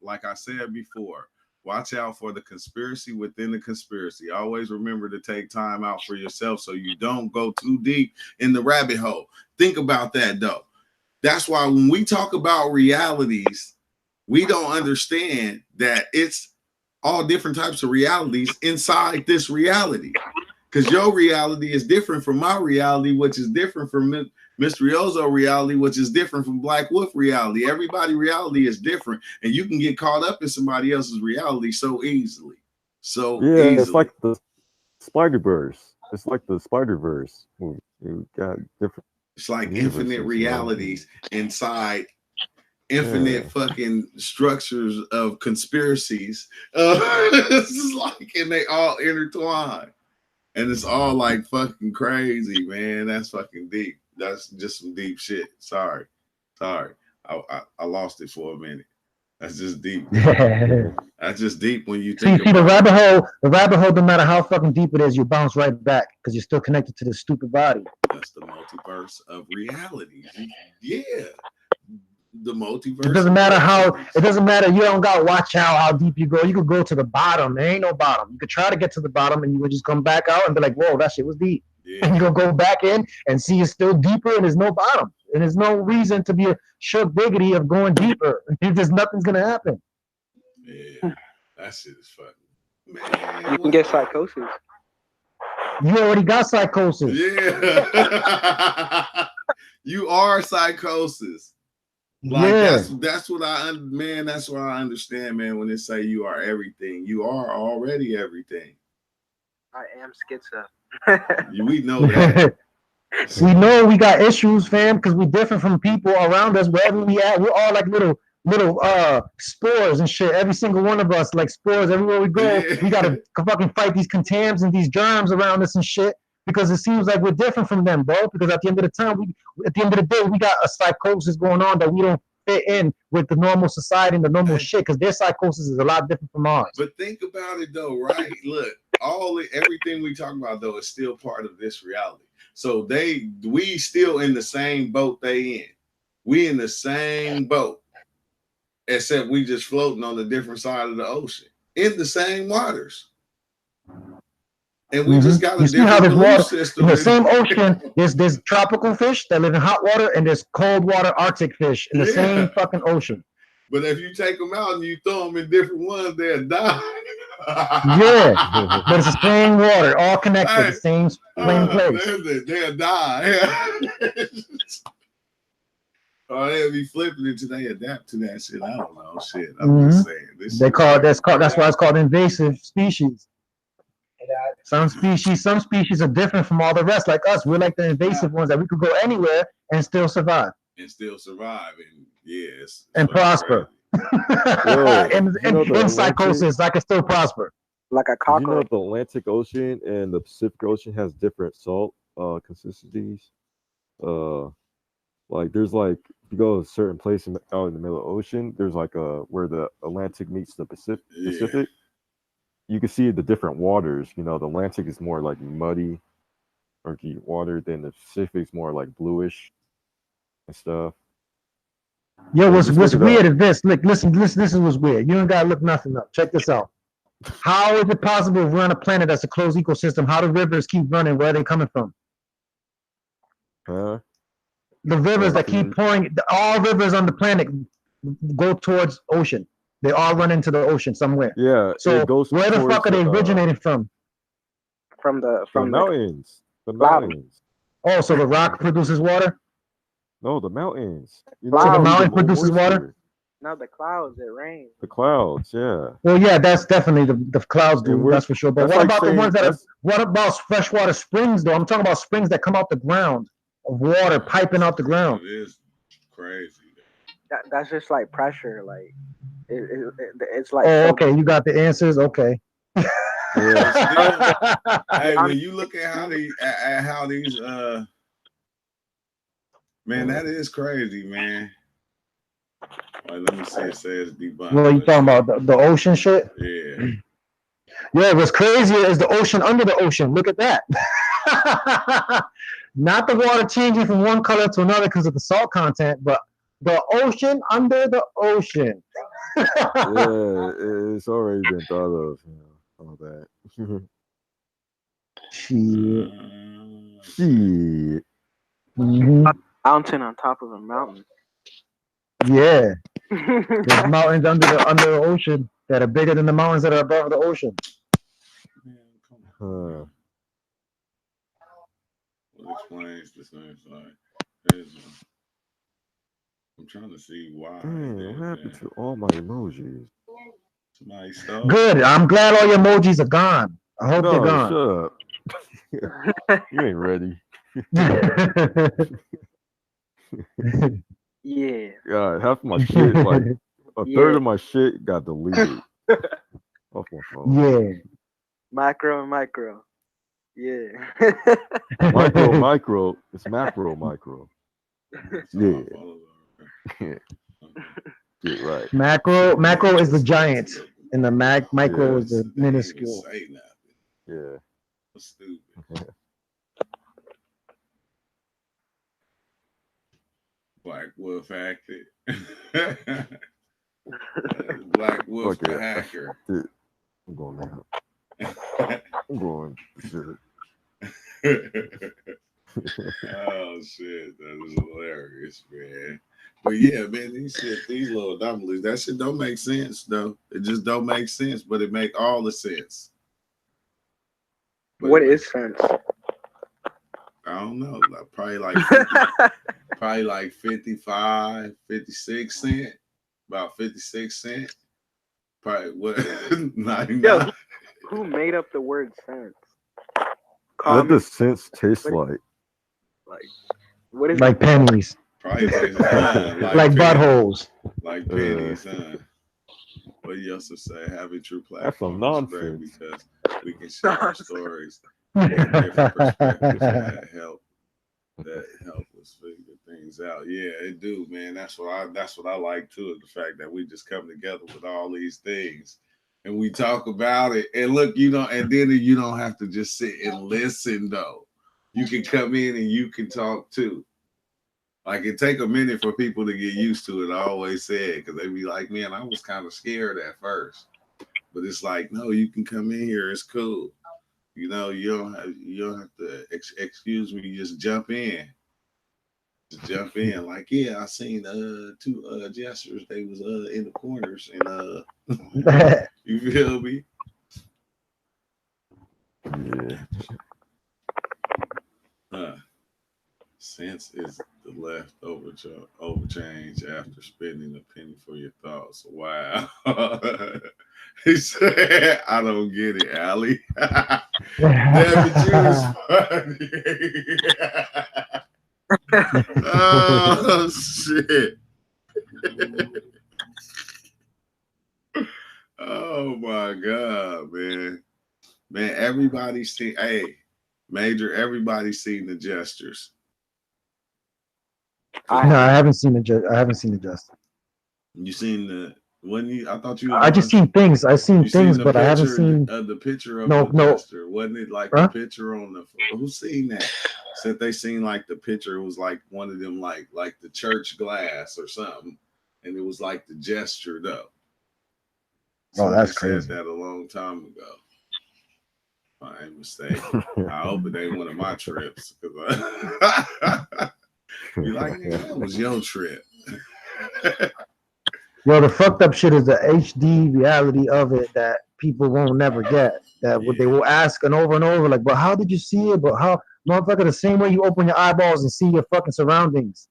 like I said before, watch out for the conspiracy within the conspiracy. Always remember to take time out for yourself so you don't go too deep in the rabbit hole. Think about that though. That's why when we talk about realities, we don't understand that it's all different types of realities inside this reality. Because your reality is different from my reality, which is different from Mysterioso reality, which is different from Black Wolf reality. Everybody's reality is different, and you can get caught up in somebody else's reality so easily. It's like the Spider-Verse. It's like the Spider-Verse. You got different. It's like infinite realities inside infinite fucking structures of conspiracies. It's like, and they all intertwine. And it's all like fucking crazy, man. That's fucking deep. That's just some deep shit. Sorry. I lost it for a minute. That's just deep. Yeah. That's just deep when you See, think the about rabbit hole, no matter how fucking deep it is, you bounce right back because you're still connected to this stupid body. That's the multiverse of reality. Yeah. The multiverse. It doesn't matter it doesn't matter. You don't got to watch out how deep you go. You could go to the bottom. There ain't no bottom. You could try to get to the bottom and you would just come back out and be like, whoa, that shit was deep. Yeah. And you'll go back in and see it's still deeper and there's no bottom. And there's no reason to be a shook diggity of going deeper. There's nothing's going to happen. Yeah. That shit is fucking. Man, You can get psychosis. You already got psychosis. Yeah. You are psychosis. Like Yeah. that's what that's what I understand, man, when they say you are everything. You are already everything. I am schizo. We know that. We know we got issues, fam, because we're different from people around us. Wherever we at, we're all like little spores and shit. Every single one of us, like spores. Everywhere we go, we gotta fucking fight these contaminants and these germs around us and shit. Because it seems like we're different from them, bro. Because at the end of the time, at the end of the day, we got a psychosis going on that we don't fit in with the normal society and the normal shit. Because their psychosis is a lot different from ours. But think about it though, right? Look, everything we talk about though is still part of this reality. So we still in the same boat they in. We in the same boat, except we just floating on a different side of the ocean in the same waters. And we just got a different belief system. In the same ocean, there's tropical fish that live in hot water, and there's cold water Arctic fish in the same fucking ocean. But if you take them out and you throw them in different ones, they'll die. Yeah, but it's the same water, all connected, the same plain place. They'll die. Or they'll be flipping it until they adapt to that shit. I don't know, shit. I'm just saying. That's why it's called invasive species. Some species are different from all the rest. Like us, we're like the invasive ones that we could go anywhere and still survive. And yes. And prosper. In psychosis, I can still prosper. Like a cockroach. You know the Atlantic Ocean and the Pacific Ocean has different salt consistencies. Like there's like if you go to a certain place out in the middle of the ocean, there's like where the Atlantic meets the Pacific. You can see the different waters. You know, the Atlantic is more like muddy, murky water. Then the Pacific's more like bluish and stuff. Yo, what's weird is this. Look, listen. This is what's weird. You don't gotta look nothing up. Check this out. How is it possible if we're on a planet that's a closed ecosystem? How do rivers keep running? Where are they coming from? Huh? The rivers that keep pouring. All rivers on the planet go towards ocean. They all run into the ocean somewhere. Yeah. So where the fuck are they originating from? From the mountains. The mountains. Oh, so the rock produces water? No, the mountains. So the mountain produces water? No, the clouds. It rains. The clouds, yeah. Well, yeah, that's definitely the clouds do. That's for sure. But what about the ones that are? What about freshwater springs though? I'm talking about springs that come out the ground of water piping out the ground. It is crazy. That's just like pressure, like. It's like okay, you got the answers. Okay. Yeah. Hey, when you look at how these man, that is crazy, man. Like, let me see. It says debunked. What are you talking about? The ocean shit? Yeah. Yeah, what's crazier is the ocean under the ocean. Look at that. Not the water changing from one color to another because of the salt content, but the ocean under the ocean. Yeah, it's already been thought of, all that. Shit. Mm-hmm. Mountain on top of a mountain. Yeah. There's mountains under the ocean that are bigger than the mountains that are above the ocean. What explains the same side? I'm trying to see why. What happened to all my emojis? Somebody stole. Good. I'm glad all your emojis are gone. I hope they're gone. Shut up. You ain't ready. Yeah. God, half my shit, like a third of my shit got deleted off my phone. Yeah. Macro and micro. Yeah. Micro. It's macro, micro. Yeah. Get right. Macro is the giant, and the micro is the minuscule. Say nothing. Yeah. Stupid. Black Wolf acted. Black Wolf the hacker. I'm going now. I'm going. Sure. Oh shit, that is hilarious, man. But yeah, man, these little anomalies, that shit don't make sense though. It just don't make sense, but it make all the sense. But what is sense? I don't know, like, probably like 55, 56 cent, about 56 cent. Probably what 99. Yo, who made up the word sense? What does sense taste like? Like what is like pennies? Probably like buttholes. Like pennies, huh? What you also say? Having true That's some platforms is great nonsense. because we can share our stories from different perspectives that help us figure things out. Yeah, it do, man. That's what I like too, the fact that we just come together with all these things and we talk about it. And look, and then you don't have to just sit and listen though. You can come in and you can talk too. Like it take a minute for people to get used to it. I always said, because they be like, man, I was kind of scared at first. But it's like, no, you can come in here, it's cool. You don't have to excuse me, just jump in. Just jump in. Like, yeah, I seen two jesters, they was in the corners and you feel me? Yeah. Sense is the leftover change after spending a penny for your thoughts. Wow. He said, I don't get it, Allie. Damn it, you was funny. Oh, shit. Oh, my God, man. Man, everybody's seen, Major, everybody's seen the gestures. I haven't seen the I haven't seen the Justin. You seen the I thought you. I just seen things. I've seen things, but I haven't seen the picture of the gesture. Wasn't it like the picture on the? Who's seen that? Said they seen like the picture. It was like one of them, like the church glass or something, and it was like the gesture though. So that's crazy. Said that a long time ago. I ain't mistaken. I hope it ain't one of my trips. You like, that was your trip. Well, the fucked up shit is the HD reality of it that people won't never get. They will ask and over, like, but how did you see it? But how, motherfucker, the same way you open your eyeballs and see your fucking surroundings.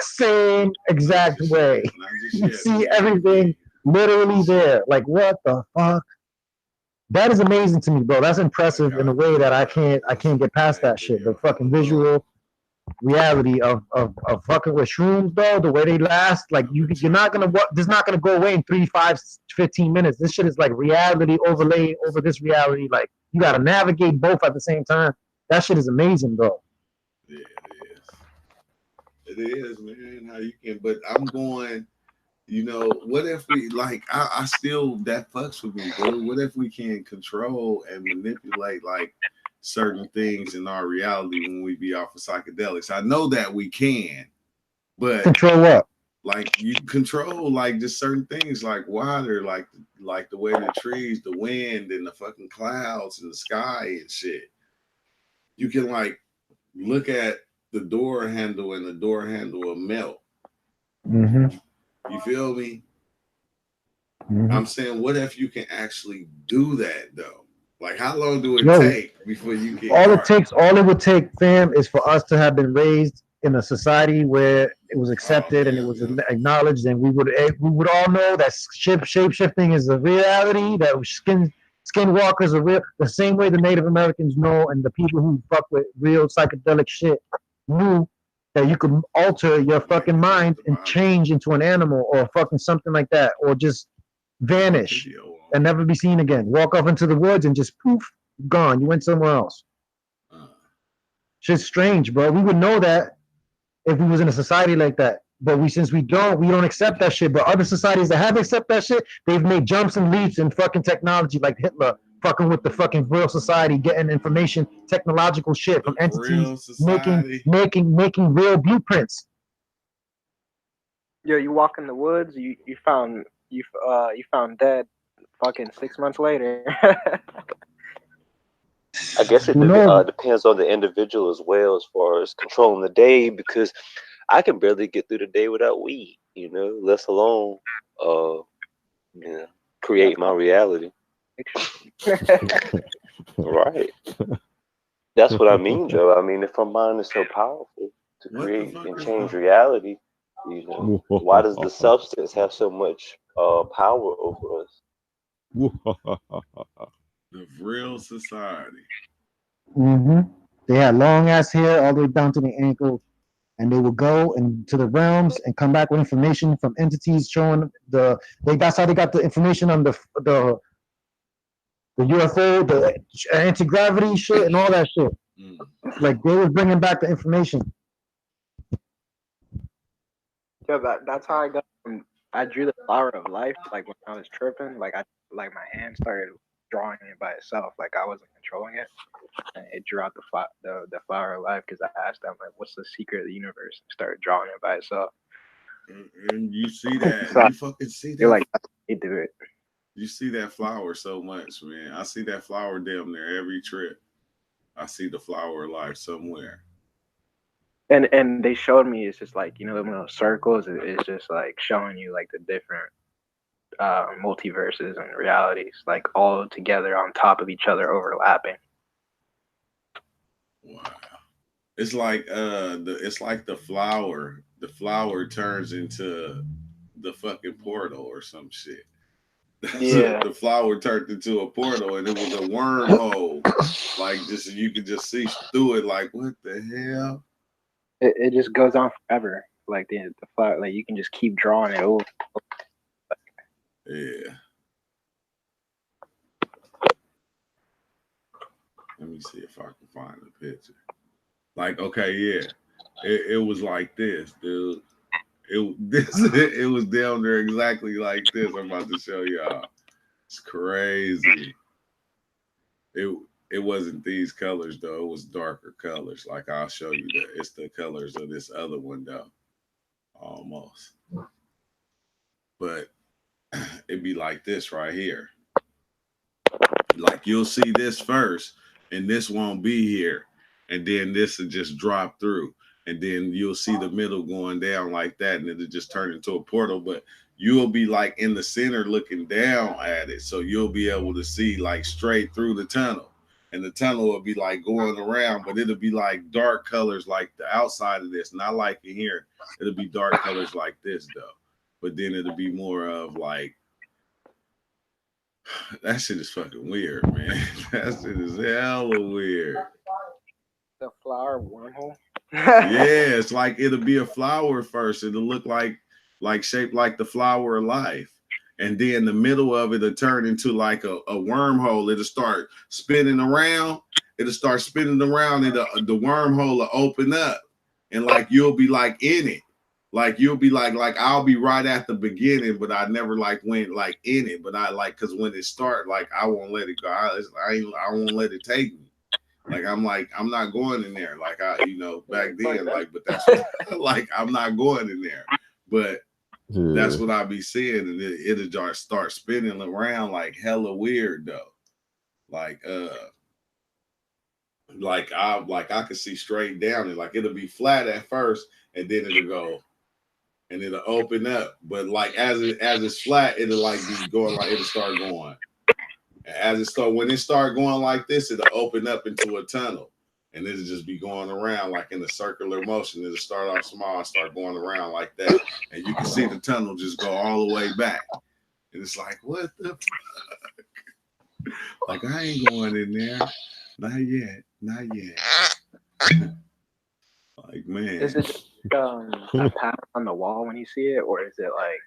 Same exact way. You see everything literally there. Like, what the fuck? That is amazing to me, bro. That's impressive in a way that I can't get past that shit. The fucking visual reality of fucking with shrooms, though, the way they last, like you're not gonna this is not gonna go away in 3, 5, 15 minutes. This shit is like reality overlaid over this reality. Like you gotta navigate both at the same time. That shit is amazing, bro. Yeah, it is, man. How you can, but I'm going. What if we I still, that fucks with me, dude. What if we can control and manipulate like certain things in our reality when we be off of psychedelics? I know that we can, but control what? Like you control like just certain things like water, like the way the trees, the wind, and the fucking clouds and the sky and shit. You can like look at the door handle and the door handle will melt. Mm-hmm. You feel me? Mm-hmm. I'm saying, what if you can actually do that though? Like, how long do it take before you get? All it would take, fam, is for us to have been raised in a society where it was accepted and it was acknowledged, and we would all know that shape shifting is a reality. That skinwalkers are real, the same way the Native Americans know, and the people who fuck with real psychedelic shit knew that you could alter your fucking mind and change into an animal or fucking something like that, or just vanish and never be seen again. Walk off into the woods and just poof, gone. You went somewhere else. Shit's strange, bro. We would know that if we was in a society like that. But since we don't accept that shit. But other societies that have accept that shit, they've made jumps and leaps in fucking technology, like Hitler fucking with the fucking real society, getting information, technological shit from The entities, real society. making real blueprints. Yo, you walk in the woods, you found dead fucking 6 months later. I guess it Who knows? depends on the individual as well, as far as controlling the day, because I can barely get through the day without weed, you know, let alone create my reality. Right. That's what I mean, Joe. I mean, if our mind is so powerful to create and change reality, you know, why does the substance have so much power over us? The real society. They had long ass hair all the way down to the ankle, and they would go into the realms and come back with information from entities showing that's how they got the information on the UFO, the anti-gravity shit, and all that shit. Like they were bringing back the information. Yeah, that's how I got. I drew the flower of life. Like when I was tripping, like my hand started drawing it by itself. Like I wasn't controlling it, and it drew out the flower of life because I asked them like, "What's the secret of the universe?" And started drawing it by itself. And you see that, So you fucking see that. You're like, you do it. You see that flower so much, man. I see that flower damn near every trip. I see the flower of life somewhere. And they showed me it's just like, you know, them little circles. It's just like showing you like the different multiverses and realities, like all together on top of each other, overlapping. Wow. It's like the flower. The flower turns into the fucking portal or some shit. Yeah. The flower turned into a portal, and it was a wormhole. Like just you could just see through it. Like what the hell? It just goes on forever. Like the flower, like you can just keep drawing it over. Yeah. Let me see if I can find a picture. Like, okay, yeah. It was like this, dude. It was down there exactly like this. I'm about to show y'all. It's crazy. It wasn't these colors though. It was darker colors. Like I'll show you that. It's the colors of this other one though. Almost. But it'd be like this right here. Like you'll see this first, and this won't be here. And then this will just drop through. And then you'll see the middle going down like that, and it'll just turn into a portal. But you'll be like in the center looking down at it. So you'll be able to see like straight through the tunnel. And the tunnel will be like going around, but it'll be like dark colors like the outside of this, not like in here. It'll be dark colors like this though. But then it'll be more of like, that shit is fucking weird, man. That shit is hella weird. The flower wormhole. Yeah, it's like it'll be a flower first. It'll look like shaped like the flower of life. And then the middle of it will turn into like a wormhole. It'll start spinning around. And the wormhole will open up. And like you'll be like in it. Like you'll be like I'll be right at the beginning, but I never like went like in it. But I like, cause when it start, like I won't let it go. I won't let it take me. Like I'm not going in there. Like back then, like, but that's like I'm not going in there. But that's what I be seeing, and it'll just start spinning around like hella weird though. Like I could see straight down it. Like it'll be flat at first, and then it'll go. And it'll open up, but like as it's flat, it'll like be going like it'll start going. When it start going like this, it'll open up into a tunnel, and it'll just be going around like in a circular motion. It'll start off small and start going around like that, and you can see the tunnel just go all the way back. And it's like, what the fuck? Like I ain't going in there, not yet. Like man, Is it just a pattern on the wall when you see it, or is it like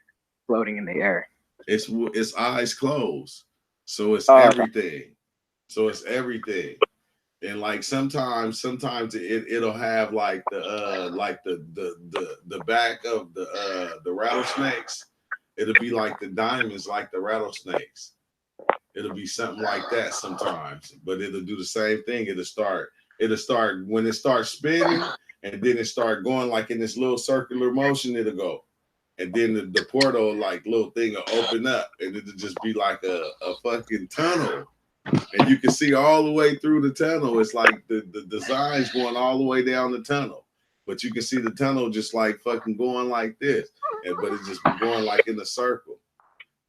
floating in the air? It's eyes closed, so it's everything. So it's everything. And like sometimes it'll have like the back of the rattlesnakes. It'll be like the diamonds, like the rattlesnakes. It'll be something like that sometimes, but it'll do the same thing. It'll start when it starts spinning, and then it start going like in this little circular motion. It'll go, and then the portal like little thing will open up, and it'll just be like a fucking tunnel. And you can see all the way through the tunnel. It's like the design's going all the way down the tunnel. But you can see the tunnel just like fucking going like this. But it's just going like in a circle.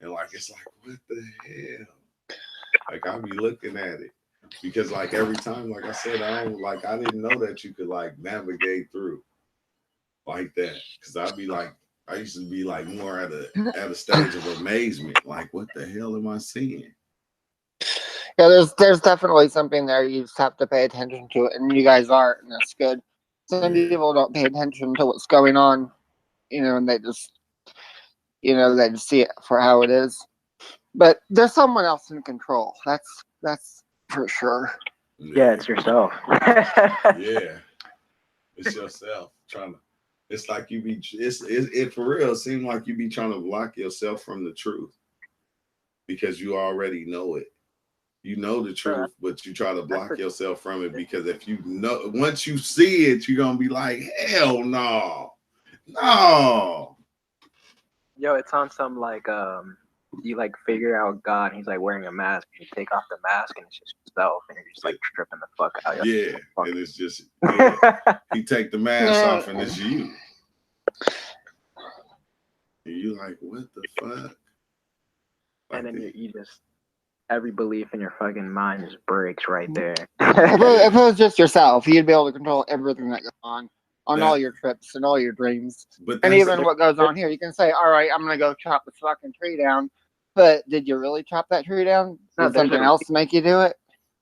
And like, it's like, what the hell? Like, I'll be looking at it. Because like every time, like I said, I didn't know that you could like navigate through like that. Because I used to be like more at a stage of amazement. Like, what the hell am I seeing? Yeah, there's definitely something there. You just have to pay attention to it, and you guys are, and that's good. Some people don't pay attention to what's going on, and they just see it for how it is. But there's someone else in control. That's for sure. Yeah, it's yourself. Yeah, it's yourself trying to. It's like you be. It for real. It seems like you be trying to block yourself from the truth because you already know it. You know the truth, but you try to block yourself from it because if you know, once you see it, you're gonna be like, hell no. Yo, it's on some like you like figure out God. He's like wearing a mask. You take off the mask and it's just yourself, and you're just like tripping the fuck out. Yeah, and it's just he take the mask off and it's you. And you like, what the fuck? And then you just. Every belief in your fucking mind just breaks right there. If it was just yourself, you'd be able to control everything that goes on all your trips and all your dreams. And even what goes on here, you can say, all right, I'm going to go chop this fucking tree down. But did you really chop that tree down? Did something else make you do it?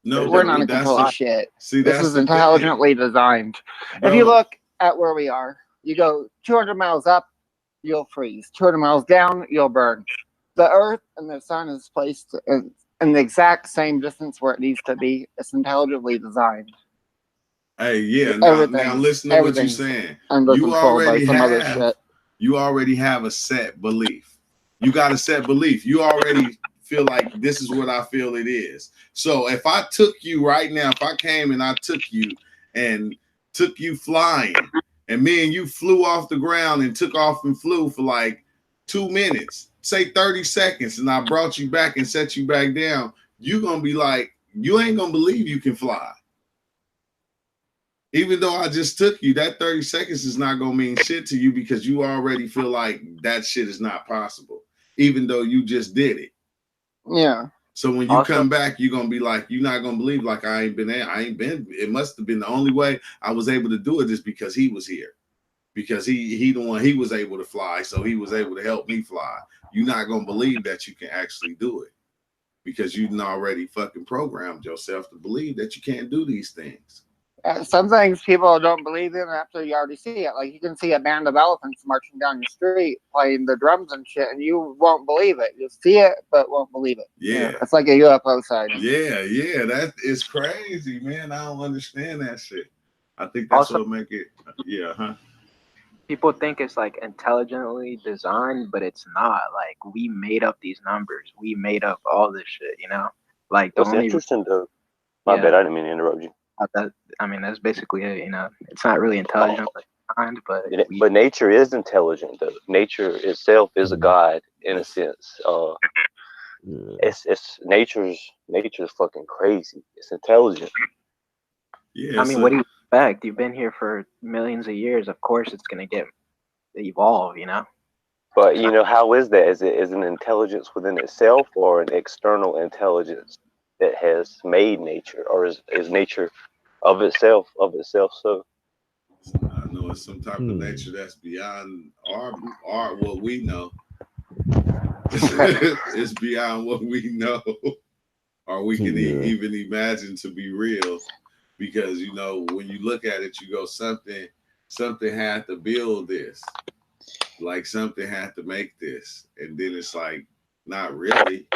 No, we're not in control of shit. See, this is intelligently designed. Bro. If you look at where we are, you go 200 miles up, you'll freeze. 200 miles down, you'll burn. The Earth and the Sun is placed in the exact same distance where it needs to be. It's intelligently designed. Hey, yeah. Now listen to what you're saying. You already have a set belief. You got a set belief. You already feel like this is what I feel it is. So if I took you right now, if I came and I took you flying, and me and you flew off the ground and took off and flew for like 2 minutes. Say 30 seconds, and I brought you back and set you back down, you're going to be like, you ain't going to believe you can fly. Even though I just took you, that 30 seconds is not going to mean shit to you because you already feel like that shit is not possible, even though you just did it. Yeah. So when you come back, you're going to be like, you're not going to believe like I ain't been. It must have been the only way I was able to do it is because he was here. Because he the one, he was able to fly, so he was able to help me fly. You're not gonna believe that you can actually do it because you've already fucking programmed yourself to believe that you can't do these things. Some things people don't believe in after you already see it. Like you can see a band of elephants marching down your street playing the drums and shit, and you won't believe it. You'll see it, but won't believe it. Yeah, it's like a UFO sighting. Yeah, that is crazy, man. I don't understand that shit. I think that's what make it. Yeah, huh? People think it's like intelligently designed, but it's not. Like we made up these numbers. We made up all this shit, Like that's interesting though. My bad, I didn't mean to interrupt you. That's basically it, It's not really intelligent designed, but nature is intelligent though. Nature itself is a god in a sense. It's nature's fucking crazy. It's intelligent. Yeah. What do you expect? You've been here for millions of years. Of course, it's gonna evolve. But how is that? Is it an intelligence within itself or an external intelligence that has made nature, or is nature of itself? So I know it's some type of nature that's beyond our what we know. It's beyond what we know, or we can even imagine to be real. Because when you look at it, you go something had to build this, like something had to make this, and then it's like not really,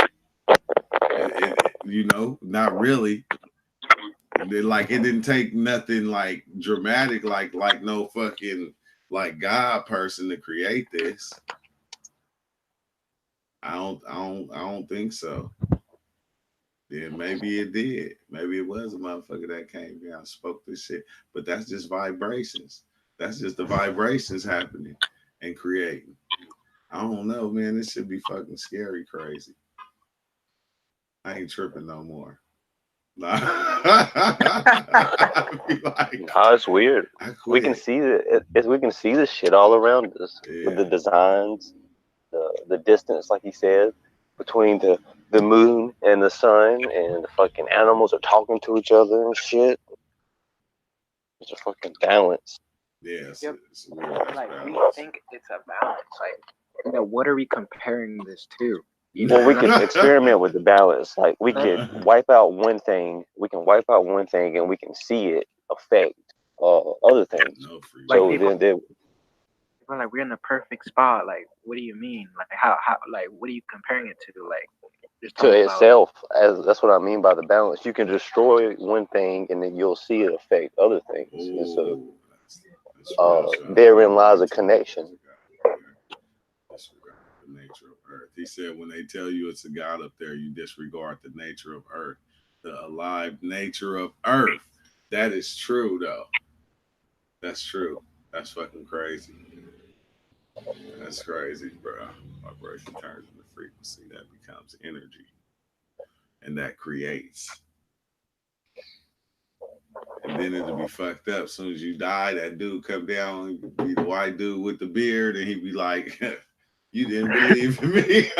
not really. Like it didn't take nothing like dramatic, like no fucking like God person to create this. I don't think so. Then maybe it did. Maybe it was a motherfucker that came down and spoke this shit. But that's just vibrations. That's just the vibrations happening and creating. I don't know, man. This should be fucking scary crazy. I ain't tripping no more. Nah. It's weird. We can see we can see the shit all around us with the designs, the distance, like he said, between the moon and the sun, and the fucking animals are talking to each other and shit. It's a fucking balance. Yeah, yep. Like we think it's a balance. Like, what are we comparing this to? Well, we could experiment with the balance. Like we could wipe out one thing. We can wipe out one thing, and we can see it affect other things. Like so people, then we're like, we're in the perfect spot. Like, what do you mean? Like, how like, what are you comparing it to? Like, to itself, as that's what I mean by the balance. You can destroy one thing, and then you'll see it affect other things. And so, therein lies a connection. The nature of Earth. He said, when they tell you it's a God up there, you disregard the nature of Earth, the alive nature of Earth. That is true, though. That's true. That's fucking crazy. That's crazy, bro. Vibration turns into frequency. That becomes energy. And that creates. And then it'll be fucked up. As soon as you die, that dude come down, be the white dude with the beard, and he'd be like, you didn't believe in me.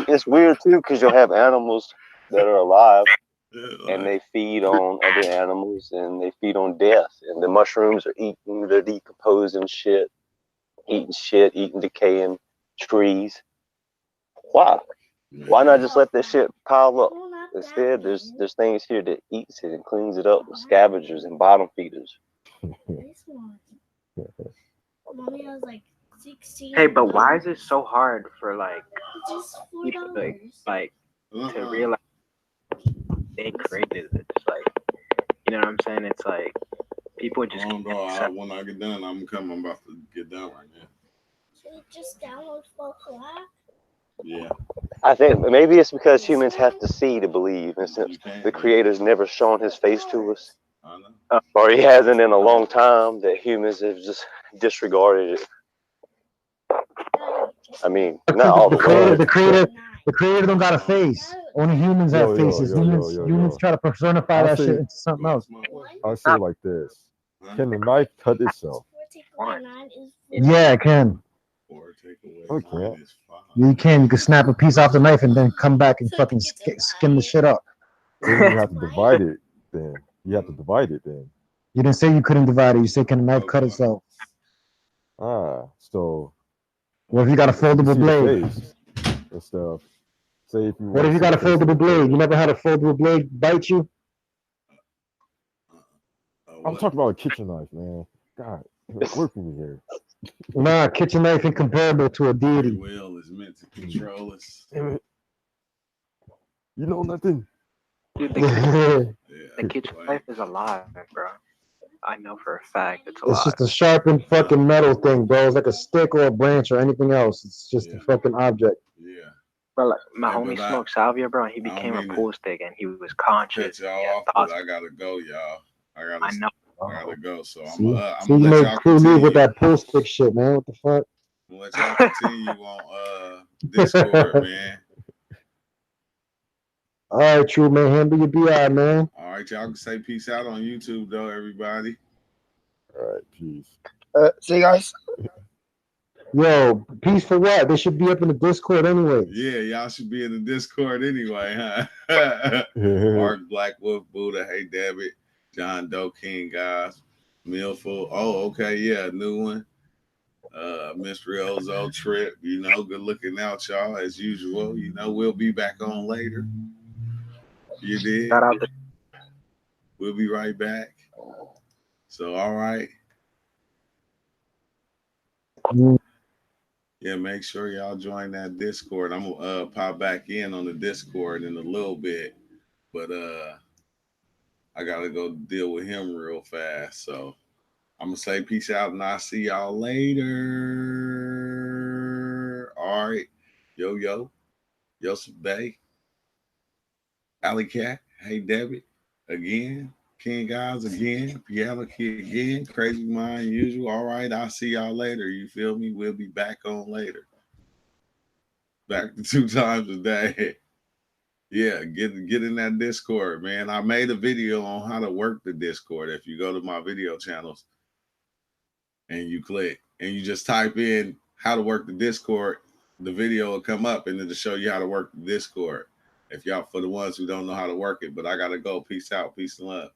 It's weird, too, because you'll have animals that are alive, and they feed on other animals, and they feed on death. And the mushrooms are eating, they're decomposing shit, eating decaying trees. Why? Why not just let this shit pile up? Instead, there's things here that eats it and cleans it up with scavengers and bottom feeders. Mommy, I was like 16. Hey, but why is it so hard for like people like to realize they created it? It's like, you know what I'm saying? It's like people just when I get done, I'm about to get done right now. Should we just download full collab? Yeah. I think maybe it's because humans have to see to believe, and since the creator's never shown his face to us, or he hasn't in a long time, that humans have just disregarded it. I mean, not all the way. The creator don't got a face. Only humans have faces. Humans try to personify that shit into something else. I'll say it like this: can the knife cut itself? Yeah, it can. Okay. You can. You can snap a piece off the knife and then come back and fucking skin the shit up. Then you have to divide it. Then you have to divide it. Then you didn't say you couldn't divide it. You said, can the knife cut itself? So what if you got a foldable blade and stuff? Say if you. What if you got a foldable blade? You never had a foldable blade bite you? I'm talking about a kitchen knife, man. God, work for me here. Nah, kitchen knife incomparable to a deity. The will is meant to control us. You know nothing. Dude, the kitchen knife is alive, bro. I know for a fact it's alive. It's just a sharpened fucking metal thing, bro. It's like a stick or a branch or anything else. It's just a fucking object. Yeah. Bro, like my homie smoked salvia, bro. He became a pool stick and he was conscious. Cut y'all off, but I gotta go, y'all. I know. I gotta go, so I'm you gonna let y'all continue with that pool stick shit, man. What the fuck? I'm gonna let y'all continue on Discord, man. All right, true man. Handle your BI, man. All right, y'all can say peace out on YouTube though, everybody. All right, peace. See you guys. Yo, peace for what? They should be up in the Discord anyway. Yeah, y'all should be in the Discord anyway, huh? Mark Black Wolf Buddha, hey David. John Doe King, guys. Millful. Oh, okay, yeah, new one. Mystery Ozo Trip. You know, good looking out, y'all, as usual. You know, we'll be back on later. You did. Shout out We'll be right back. So, all right. Yeah, make sure y'all join that Discord. I'm gonna pop back in on the Discord in a little bit, but I gotta go deal with him real fast. So I'm gonna say peace out, and I'll see y'all later. All right, yo, Yosef Bay, Alley Cat, hey Debbie, again, King Guys again, Piano Kid again, Crazy Mind usual. All right, I'll see y'all later. You feel me? We'll be back on later. Back to 2 times a day. Yeah, get in that Discord, man. I made a video on how to work the Discord. If you go to my video channels and you click and you just type in how to work the Discord, the video will come up and it'll show you how to work the Discord. If y'all, for the ones who don't know how to work it, but I gotta go. Peace out, peace and love.